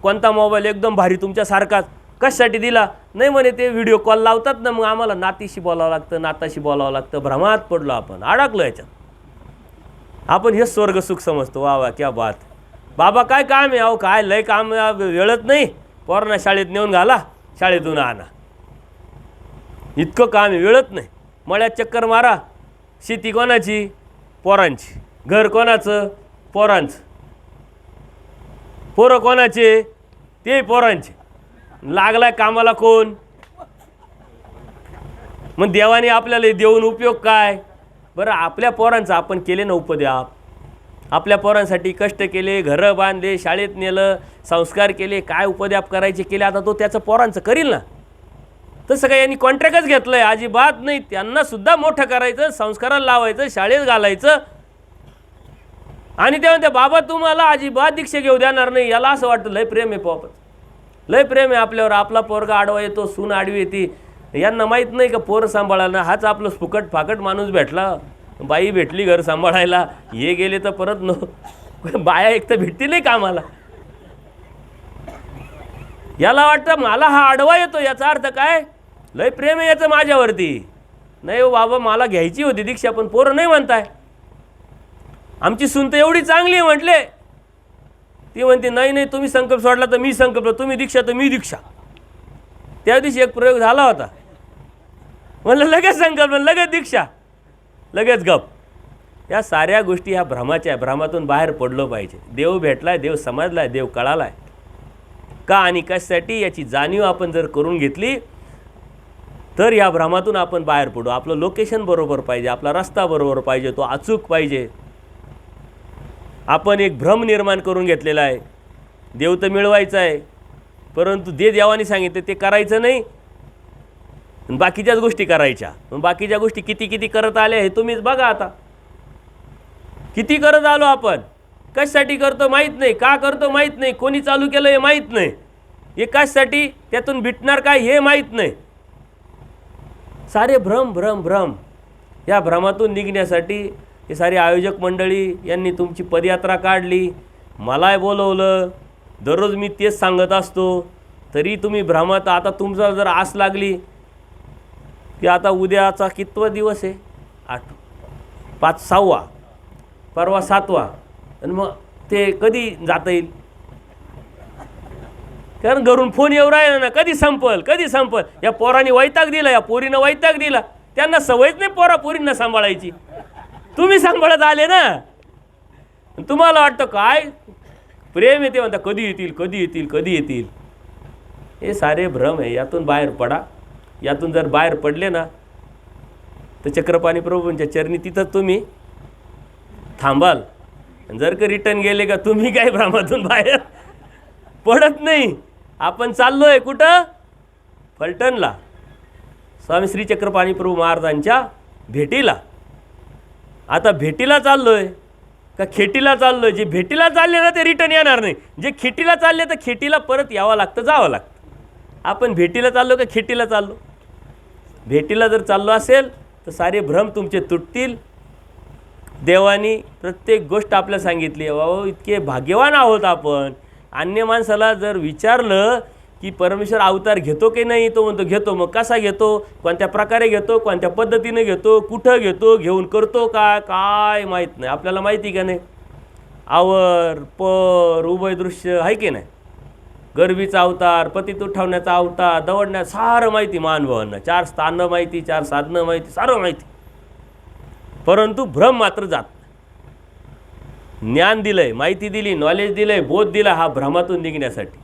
[SPEAKER 1] कोणता मोबाईल? एकदम भारी, तुमच्यासारखाच. कशासाठी दिला? नाही म्हणे ते व्हिडिओ कॉल लावतात ना, मग आम्हाला नातीशी बोलावं लागतं, नाताशी बोलावं लागतं. भ्रमात पडलो आपण, अडकलो याच्यात. आपण हेच स्वर्ग सुख समजतो. वा वा, क्या बात. बाबा काय काम आहे? अहो काय लय काम, वेळच नाही. पोरांना शाळेत नेऊन घाला, शाळेतून आणा, इतकं काम आहे, वेळच नाही. मळ्यात चक्कर मारा. शेती कोणाची? पोरांची. घर कोणाचं? पोरांचं. पोरं कोणाचे? ते पोरांचे. लागलाय कामाला कोण? मग देवाने आपल्याला देऊन उपयोग काय? बरं, आपल्या पोरांचं आपण केले ना उपद्याप, आपल्या पोरांसाठी कष्ट केले, घरं बांधले, शाळेत नेलं, संस्कार केले, काय उपद्याप करायचे केले, आता तो त्याचं पोरांचं करील ना. तसं काय यांनी कॉन्ट्रॅक्टच घेतलं आहे? अजिबात नाही. त्यांनासुद्धा मोठं करायचं, संस्काराला लावायचं, शाळेत घालायचं. आणि ते म्हणते बाबा तुम्हाला अजिबात दीक्षा घेऊ देणार नाही. याला असं वाटतं लय प्रेम आहे पोपच, लय प्रेम आहे आपल्यावर. आपला पोरगा आडवा येतो, सून आडवी येते. यांना माहीत नाही का पोरं सांभाळायला हाच आपलं फुकट फाकट माणूस भेटला, बाई भेटली घर सांभाळायला, हे गेले तर परत बाया एक तर भेटती नाही कामाला. याला वाटतं मला हा आडवा येतो, याचा अर्थ काय? लय प्रेम आहे याचं माझ्यावरती. नाही हो बाबा, मला घ्यायची होती दीक्षा, पण पोरं नाही म्हणताय. आमची सून तर एवढी चांगली आहे म्हटले. ती म्हणते नाही नाही, तुम्ही संकल्प सोडला तर मी संकल्प, तुम्ही दीक्षा तर मी दीक्षा. त्या दिवशी एक प्रयोग झाला होता. म्हणलं लगेच संकल्प, लगेच दीक्षा, लगेच गप. या साऱ्या गोष्टी ह्या भ्रमाच्या आहे. भ्रमातून बाहेर पडलो पाहिजे. देव भेटलाय, देव समजलाय, देव कळालाय का आणि कशासाठी याची जाणीव आपण जर करून घेतली तर या भ्रमातून आपण बाहेर पडू. आपलं लोकेशन बरोबर पाहिजे, आपला रस्ता बरोबर पाहिजे, तो अचूक पाहिजे. आपण एक भ्रम निर्माण करून घेतलेला आहे. देव तर मिळवायचा आहे, परंतु देवाने सांगितलं ते करायचं नाही, बाकीच्याच गोष्टी करायच्या. मग बाकीच्या गोष्टी किती किती करत आल्या हे तुम्हीच बघा. आता किती करत आलो आपण, कशासाठी करतो माहीत नाही, का करतो माहीत नाही, कोणी चालू केलं हे माहीत नाही, हे कशासाठी, त्यातून भेटणार काय हे माहीत नाही. सारे भ्रम भ्रम भ्रम. या भ्रमातून निघण्यासाठी हे सारी आयोजक मंडळी यांनी तुमची पदयात्रा काढली, मला बोलवलं. दररोज मी तेच सांगत असतो, तरी तुम्ही भ्रमात. आता तुमचा जर आस लागली की आता उद्याचा कितवा दिवस आहे, 8, 5, 6वा, परवा 7वा, आणि मग ते कधी जाता येईल? कारण घरून फोन येऊ राहिला ना, कधी संपल कधी संपल. या पोरांनी वैताग दिला, या पोरीनं वैताग दिला. त्यांना सवयच नाही पोरींना सांभाळायची. तुम्ही सांभाळत आले ना. तुम्हाला वाटतं काय प्रेम येते, म्हणता कधी येतील कधी येतील कधी येतील. हे सारे भ्रम आहे. यातून बाहेर पडा. यातून जर बाहेर पडले ना तर चक्रपाणी प्रभूंच्या चरणी तिथं तुम्ही थांबाल. जर का रिटर्न गेले का तुम्ही काय भ्रमातून बाहेर पडत नाही. आपण चाललो आहे कुठं? फलटणला स्वामी श्री चक्रपाणी प्रभू महाराजांच्या भेटीला. आता भेटीला चाललो आहे का खेटीला चाललो आहे? जे भेटीला चालले ना ते रिटर्न येणार नाही. जे खेटीला चालले तर खेटीला परत यावं लागतं, जावं लागतं. आपण भेटीला चाललो का खेटीला चाललो? भेटीला जर चाललो असेल तर सारे भ्रम तुमचे तुटतील. देवानी प्रत्येक गोष्ट आपल्याला सांगितली. बाबा इतके भाग्यवान आहोत आपण. अन्य माणसाला जर विचारलं की परमेश्वर अवतार घेतो की नाही, तो म्हणतो घेतो. मग कसा घेतो, कोणत्या प्रकारे घेतो, कोणत्या पद्धतीने घेतो, कुठं घेतो, घेऊन करतो काय माहीत नाही. आपल्याला माहिती का नाही? आवर पर उभय दृश्य आहे की नाही? गरबीचा अवतार, पतित उठवण्याचा अवतार, दवडण्यात सारं माहिती महानुभावांना. 4 स्थानं माहिती, 4 साधनं माहिती, सारं माहिती. परंतु भ्रम मात्र जात. ज्ञान दिलंय, माहिती दिली, नॉलेज दिलंय, बोध दिला. हा भ्रमातून निघण्यासाठी.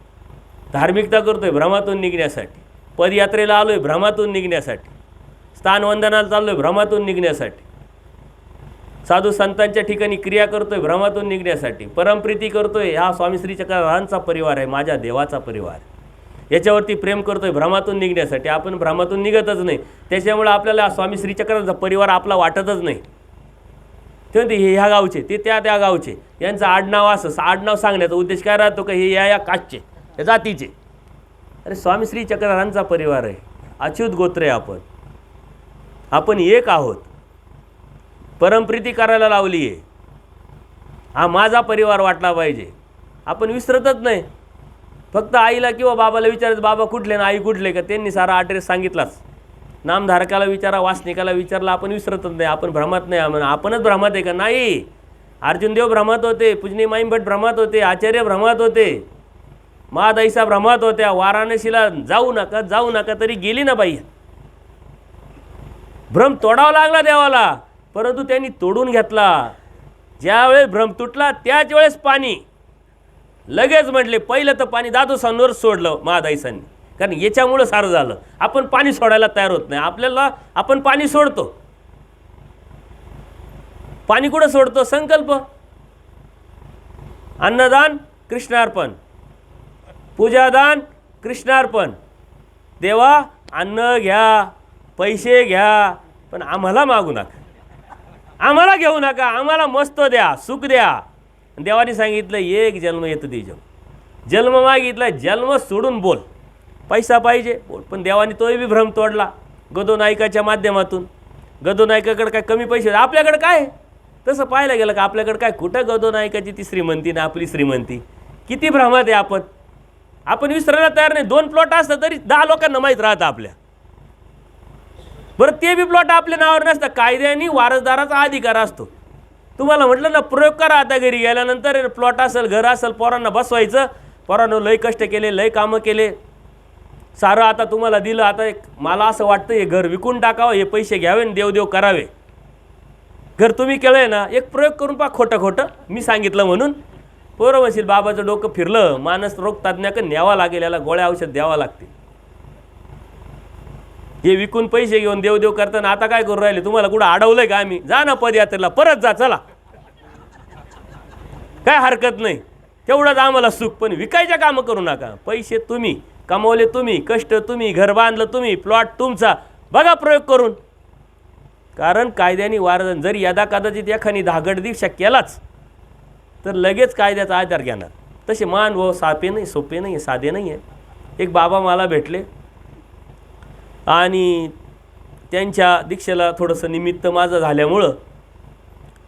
[SPEAKER 1] धार्मिकता करतोय भ्रमातून निघण्यासाठी. पदयात्रेला आलोय भ्रमातून निघण्यासाठी. स्थानवंदनाला चाललोय भ्रमातून निघण्यासाठी. साधू संतांच्या ठिकाणी क्रिया करतोय भ्रमातून निघण्यासाठी. परमप्रीती करतोय, हा स्वामी श्री चक्रधरांचा परिवार आहे, माझ्या देवाचा परिवार. याच्यावरती प्रेम करतोय भ्रमातून निघण्यासाठी. आपण भ्रमातून निघतच नाही. त्याच्यामुळे आपल्याला स्वामी श्री चक्रधरांचा परिवार आपला वाटतच नाही. ते म्हणते हे ह्या गावचे, ते त्या गावचे, यांचं आडनाव असं. आडनाव सांगण्याचा उद्देश काय राहतो का हे या काचचे, या जातीचे. अरे स्वामी श्री चक्रधरांचा परिवार आहे, अच्युत गोत्र आहे. आपण एक आहोत. परमप्रीती करायला लावली आहे. हा माझा परिवार वाटला पाहिजे. आपण विसरतच नाही. फक्त आईला किंवा बाबाला विचारायचं बाबा कुठले ना आई कुठले का, त्यांनी सारा ॲड्रेस सांगितलाच. नामधारकाला विचारा, वासनिकाला विचारला, आपण विसरतच नाही. आपण भ्रमात नाही. आपणच भ्रमात आहे का? नाही. अर्जुनदेव भ्रमात होते, पूजनीय माईंभट भ्रमात होते, आचार्य भ्रमात होते, महादाईसा भ्रमात होत्या. वाराणसीला जाऊ नका तरी गेली ना बाई. भ्रम तोडावा लागला देवाला, परंतु त्यांनी तोडून घेतला. ज्यावेळेस भ्रम तुटला त्याच वेळेस पाणी लगेच म्हटले. पहिलं तर पाणी दादोसांवर सोडलं महादाईसांनी, कारण याच्यामुळं सारं झालं. आपण पाणी सोडायला तयार होत नाही. आपल्याला आपण पाणी सोडतो. पाणी कुठं सोडतो? संकल्प. अन्नदान कृष्णार्पण, पूजादान कृष्णार्पण. देवा अन्न घ्या, पैसे घ्या, पण आम्हाला मागू नका, आम्हाला घेऊ नका, आम्हाला मस्त द्या, सुख द्या. देवाने सांगितलं एक जन्म येतं ते जन्म मागितला, जन्म सोडून बोल, पैसा पाहिजे बोल. पण देवाने तोही बी भ्रम तोडला गदोनायकाच्या माध्यमातून. गदोनायकाकडे काय कमी पैसे, आपल्याकडे काय? तसं पाहायला गेलं का आपल्याकडे काय, कुठं गदोनायकाची ती श्रीमंती ना आपली श्रीमंती. किती भ्रमात आहे आपण विसरायला तयार नाही. 2 प्लॉट असतं तरी 10 लोकांना माहीत राहतं आपल्या. बरं ते बी प्लॉट आपल्या नावावर नसतं, कायद्याने वारसदाराचा अधिकार असतो. तुम्हाला म्हटलं ना प्रयोग करा आता, घरी गेल्यानंतर प्लॉट असेल, घर असेल, पोरांना बसवायचं. पोरांना लय कष्ट केले, लय कामं केले, सारं आता तुम्हाला दिलं. आता मला असं वाटतं हे घर विकून टाकावं, हे पैसे घ्यावे आणि देवदेव करावे. घर तुम्ही केलं आहे ना, एक प्रयोग करून पहा, खोटं खोटं मी सांगितलं म्हणून. पोरं म्हणशील बाबाचं डोकं फिरलं, मानस रोग तज्ज्ञाकडे न्यावा लागेल, याला गोळ्या औषध द्यावा लागते. हे विकून पैसे घेऊन देवदेव करताना आता काय करू राहिले? तुम्हाला कुठं अडवलंय का आम्ही? जा ना पदयात्रेला, परत जा, चला, काय हरकत नाही, तेवढंच आम्हाला सुख. पण विकायच्या कामं करू नका. पैसे तुम्ही कमवले, तुम्ही कष्ट, तुम्ही घर बांधलं, तुम्ही प्लॉट तुमचा, बघा प्रयोग करून. कारण कायद्याने वारदान जर यदा कदाचित एखादी धागडदीक्षा केलाच तर लगेच कायद्याचा आधार घेणार. तसे मान व सापे नाही, सोपे नाही, साधे नाही आहे. एक बाबा मला भेटले आणि त्यांच्या दीक्षेला थोडंसं निमित्त माझं झाल्यामुळं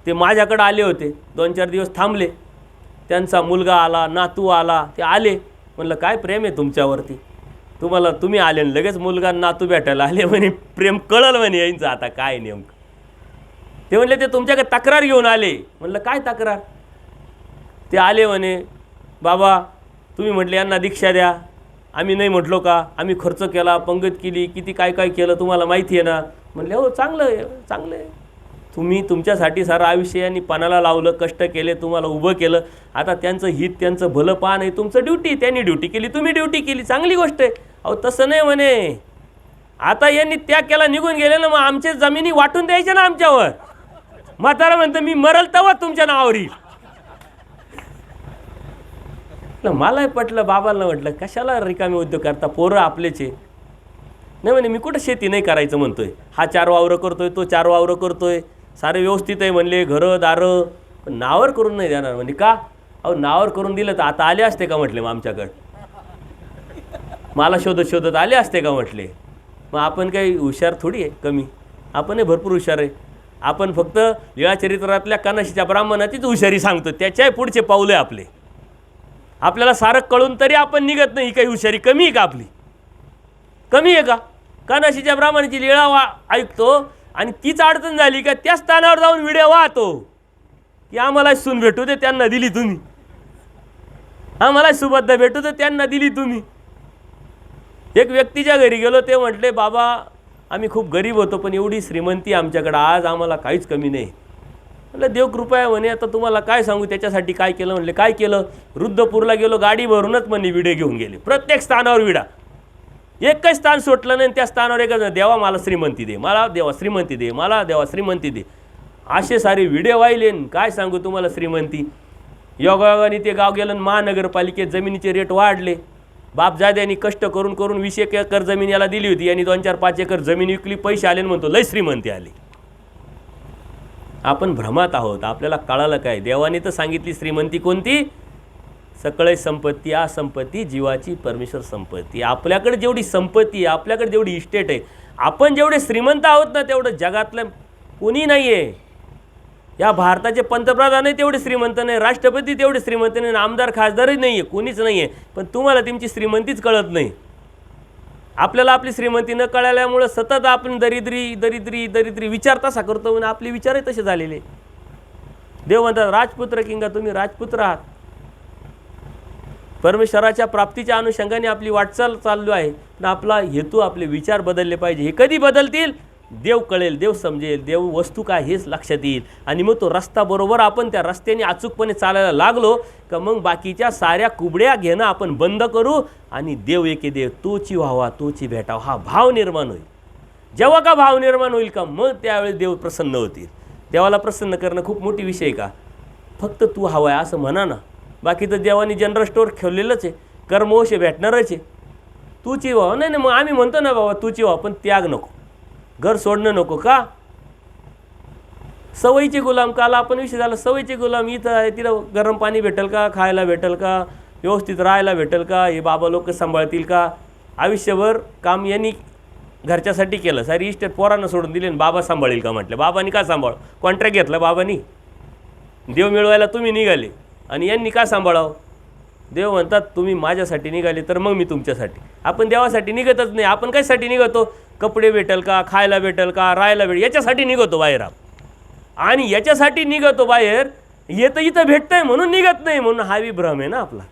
[SPEAKER 1] ते माझ्याकडे आले होते. 2-4 दिवस थांबले. त्यांचा मुलगा आला, नातू आला, ते आले. म्हणलं काय प्रेम आहे तुमच्यावरती, तुम्ही आले आणि लगेच मुलगा नातू भेटायला आले. म्हणे प्रेम कळलं म्हणे यांचं आता काय नेमकं. ते म्हणले ते तुमच्याकडे तक्रार घेऊन आले. म्हणलं काय तक्रार? ते आले म्हणे बाबा तुम्ही म्हटले यांना दीक्षा द्या, आम्ही नाही म्हटलो का? आम्ही खर्च केला, पंगत केली, किती काय काय केलं तुम्हाला माहिती आहे ना. म्हणले हो चांगलं आहे, चांगलं आहे. तुम्ही तुमच्यासाठी सारं आयुष्य यांनी पानाला लावलं, कष्ट केले, तुम्हाला उभं केलं. आता त्यांचं हित, त्यांचं भलं पान आहे, तुमचं ड्युटी. त्यांनी ड्युटी केली, तुम्ही ड्युटी केली, चांगली गोष्ट आहे. अहो तसं नाही म्हणे, आता यांनी त्याग केला, निघून गेले ना, मग आमच्या जमिनी वाटून द्यायच्या ना आमच्यावर. म्हातारा म्हणतं मी मरल तेव्हा तुमच्या नावावर येईल. मलाही पटलं, बाबांना म्हटलं कशाला रिकामी उद्योग करता, पोरं आपलेचे. नाही म्हणे मी कुठं शेती नाही करायचं म्हणतोय, हा 4 वावरं करतोय, तो 4 वावरं करतोय, सारे व्यवस्थित आहे म्हणले, घरं दारं, पण नावावर करून नाही देणार. म्हणजे का? अहो नावावर करून दिलं तर आता आले असते का म्हटले, मग आमच्याकडं मला शोधत शोधत आले असते का म्हटले. मग आपण काही हुशार थोडी आहे, कमी, आपण भरपूर हुशार आहे. आपण फक्त लीळाचरित्रातल्या कनाशीच्या ब्राह्मणाचीच हुशारी सांगतो, त्याच्याही पुढचे पाऊल आहे आपले. आपल्याला सारं कळून तरी आपण निघत नाही. काही हुशारी कमी आहे का आपली? कमी आहे का? कनाशीच्या ब्राह्मणाची लीळा ऐकतो आणि तीच अडचण झाली का त्या स्थानावर जाऊन व्हिडिओ वाहतो की आम्हाला सून भेटू दे, त्यांना दिली तुम्ही, आम्हाला सुबद्ध भेटू दे, त्यांना दिली तुम्ही. एक व्यक्तीच्या घरी गेलो, ते म्हटले बाबा आम्ही खूप गरीब होतो पण एवढी श्रीमंती आमच्याकडं, आज आम्हाला काहीच कमी नाही. म्हटलं देव कृपा आहे म्हणे. आता तुम्हाला काय सांगू त्याच्यासाठी काय केलं? म्हणले काय केलं? रुद्रपूरला गेलो, गाडी भरूनच म्हणे विडे घेऊन गेले, प्रत्येक स्थानावर विडा. एकच स्थान सुटलं नाही, त्या स्थानावर एकच, देवा मला श्रीमंती दे, मला देवा श्रीमंती दे, मला देवा श्रीमंती दे. असे सारे विडे वाहिले. काय सांगू तुम्हाला श्रीमंती. योगायोगाने ते गाव गेलं, महानगरपालिकेत जमिनीचे रेट वाढले. बापजाद्यांनी कष्ट करून करून 20 एकर जमीन याला दिली होती, आणि 2-4-5 एकर जमीन विकली, पैसे आले म्हणतो लय श्रीमंती आली. आपण भ्रमात आहोत. आपल्याला कळालं काय? देवाने तर सांगितली श्रीमंती कोणती? सकळ संपत्ती, आ संपत्ती जीवाची परमेश्वर संपत्ती. आपल्याकडे जेवढी संपत्ती आहे, आपल्याकडे जेवढी इस्टेट आहे, आपण जेवढे श्रीमंत आहोत ना तेवढं जगातलं कोणी नाही आहे. या भारताचे पंतप्रधानही तेवढे श्रीमंत नाही, राष्ट्रपती तेवढे श्रीमंत नाही, आमदार खासदारही नाही आहे, कोणीच नाही आहे. पण तुम्हाला तुमची श्रीमंतीच कळत नाही. आपल्याला आपली श्रीमंती न कळल्यामुळं सतत आपण दरिद्री दरिद्री दरिद्री विचार तसा करतो, म्हणून आपले विचारही तसे झालेले. देव म्हणतात राजपुत्र किंगा तुम्ही राजपुत्र आहात. परमेश्वराच्या प्राप्तीच्या अनुषंगाने आपली वाटचाल चालू आहे, पण आपला हेतू, आपले विचार बदलले पाहिजे. हे कधी बदलतील? देव कळेल, देव समजेल, देव वस्तू काय हेच लक्षात येईल, आणि मग तो रस्ता बरोबर आपण त्या रस्त्याने अचूकपणे चालायला लागलो का मग बाकीच्या साऱ्या कुबड्या घेणं आपण बंद करू, आणि देव एके देव तोची व्हावा तोची भेटावा हा भाव निर्माण होईल. जेव्हा का भाव निर्माण होईल का मग त्यावेळेस देव प्रसन्न होतील. देवाला प्रसन्न करणं खूप मोठी विषय का? फक्त तू हवा आहे असं म्हणा ना. बाकी तर देवानी जनरल स्टोअर ठेवलेलंच आहे, कर्मवश भेटणारच आहे. तूची व्हा, नाही नाही, मग आम्ही म्हणतो ना बाबा तूची व्हा, पण त्याग नको, घर सोडणं नको. का? सवयीचे गुलाम. काल आपण विषय झाला सवयीचे गुलाम. इथं आहे, तिथं गरम पाणी भेटेल का, खायला भेटेल का, व्यवस्थित राहायला भेटेल का, हे बाबा लोक सांभाळतील का, आयुष्यभर काम यांनी घरच्यासाठी केलं, सारी इस्टेट पोरांना सोडून दिली आणि बाबा सांभाळील का म्हटलं. बाबांनी का सांभाळ, कॉन्ट्रॅक्ट घेतला बाबांनी, देव मिळवायला तुम्ही निघाले आणि यांनी का सांभाळावं. देव म्हणतात तुम्ही माझ्यासाठी निघाले तर मग मी तुमच्यासाठी. आपण देवासाठी निघतच नाही. आपण कशासाठी निघतो, कपडे भेटेल का, खायला भेटेल का, राहायला भेटेल याच्यासाठी निघतो बाहेर. आणि याच्यासाठी निघतो बाहेर, येतं इथं भेटतंय म्हणून निघत नाही, म्हणून हा विभ्रम आहे ना आपला.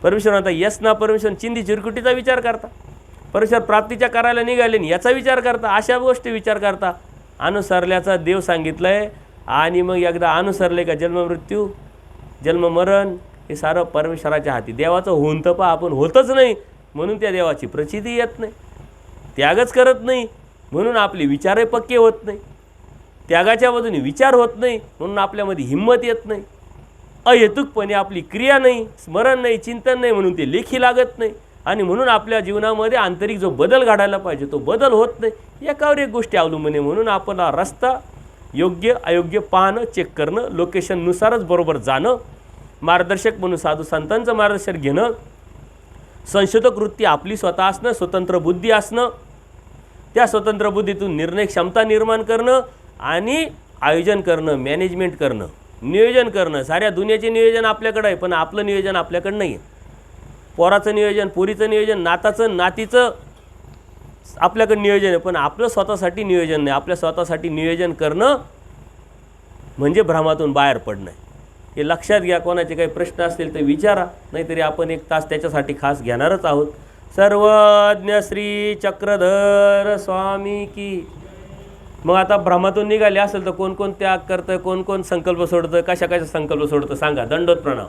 [SPEAKER 1] परमेश्वर म्हणता यस ना, परमेश्वर चिंदी चिरकुटीचा विचार करता, परमेश्वर प्राप्तीच्या करायला निघाले याचा विचार करता, अशा गोष्टी विचार करता. अनुसरल्याचा देव सांगितलंय. आणि मग एकदा अनुसरले का जन्ममृत्यू जन्ममरण हे सारं परमेश्वराच्या हाती. देवाचं होऊन तर पहा, आपण होतच नाही म्हणून त्या देवाची प्रचिती येत नाही, त्यागच करत नाही म्हणून आपले विचारही पक्के होत नाही, त्यागाच्या बाजूने विचार होत नाही म्हणून आपल्यामध्ये हिंमत येत नाही, अहेतुकपणे आपली क्रिया नाही, स्मरण नाही, चिंतन नाही म्हणून ते लेखी लागत नाही. आणि म्हणून आपल्या जीवनामध्ये आंतरिक जो बदल घडायला पाहिजे तो बदल होत नाही. एकावर एक गोष्टी अवलंबून आहे. म्हणून आपण हा रस्ता योग्य अयोग्य पाहणं, चेक करणं, लोकेशननुसारच बरोबर जाणं, मार्गदर्शक म्हणून साधू संतांचं मार्गदर्शन घेणं, संशोधक वृत्ती आपली स्वतः असणं, स्वतंत्र बुद्धी असणं, त्या स्वतंत्र बुद्धीतून निर्णय क्षमता निर्माण करणं आणि आयोजन करणं, मॅनेजमेंट करणं, नियोजन करणं. साऱ्या दुनियाचे नियोजन आपल्याकडं आहे, पण आपलं नियोजन आपल्याकडं नाही आहे. पोराचं नियोजन, पोरीचं नियोजन, नाताचं नातीचं आपल्याकडे नियोजन आहे, पण आपलं स्वतःसाठी नियोजन नाही. आपल्या स्वतःसाठी नियोजन करणं म्हणजे भ्रमातून बाहेर पडणं. हे लक्षात घ्या. कोणाचे काही प्रश्न असतील तर विचारा, नाहीतरी आपण 1 तास त्याच्यासाठी खास घेणारच आहोत. सर्वज्ञ श्री चक्रधर स्वामी की. मग आता भ्रमातून निघाले असेल तर कोण कोण त्याग करतं, कोण कोण संकल्प सोडतं, कशा कशा संकल्प सोडतं सांगा. दंडोत प्रणाम.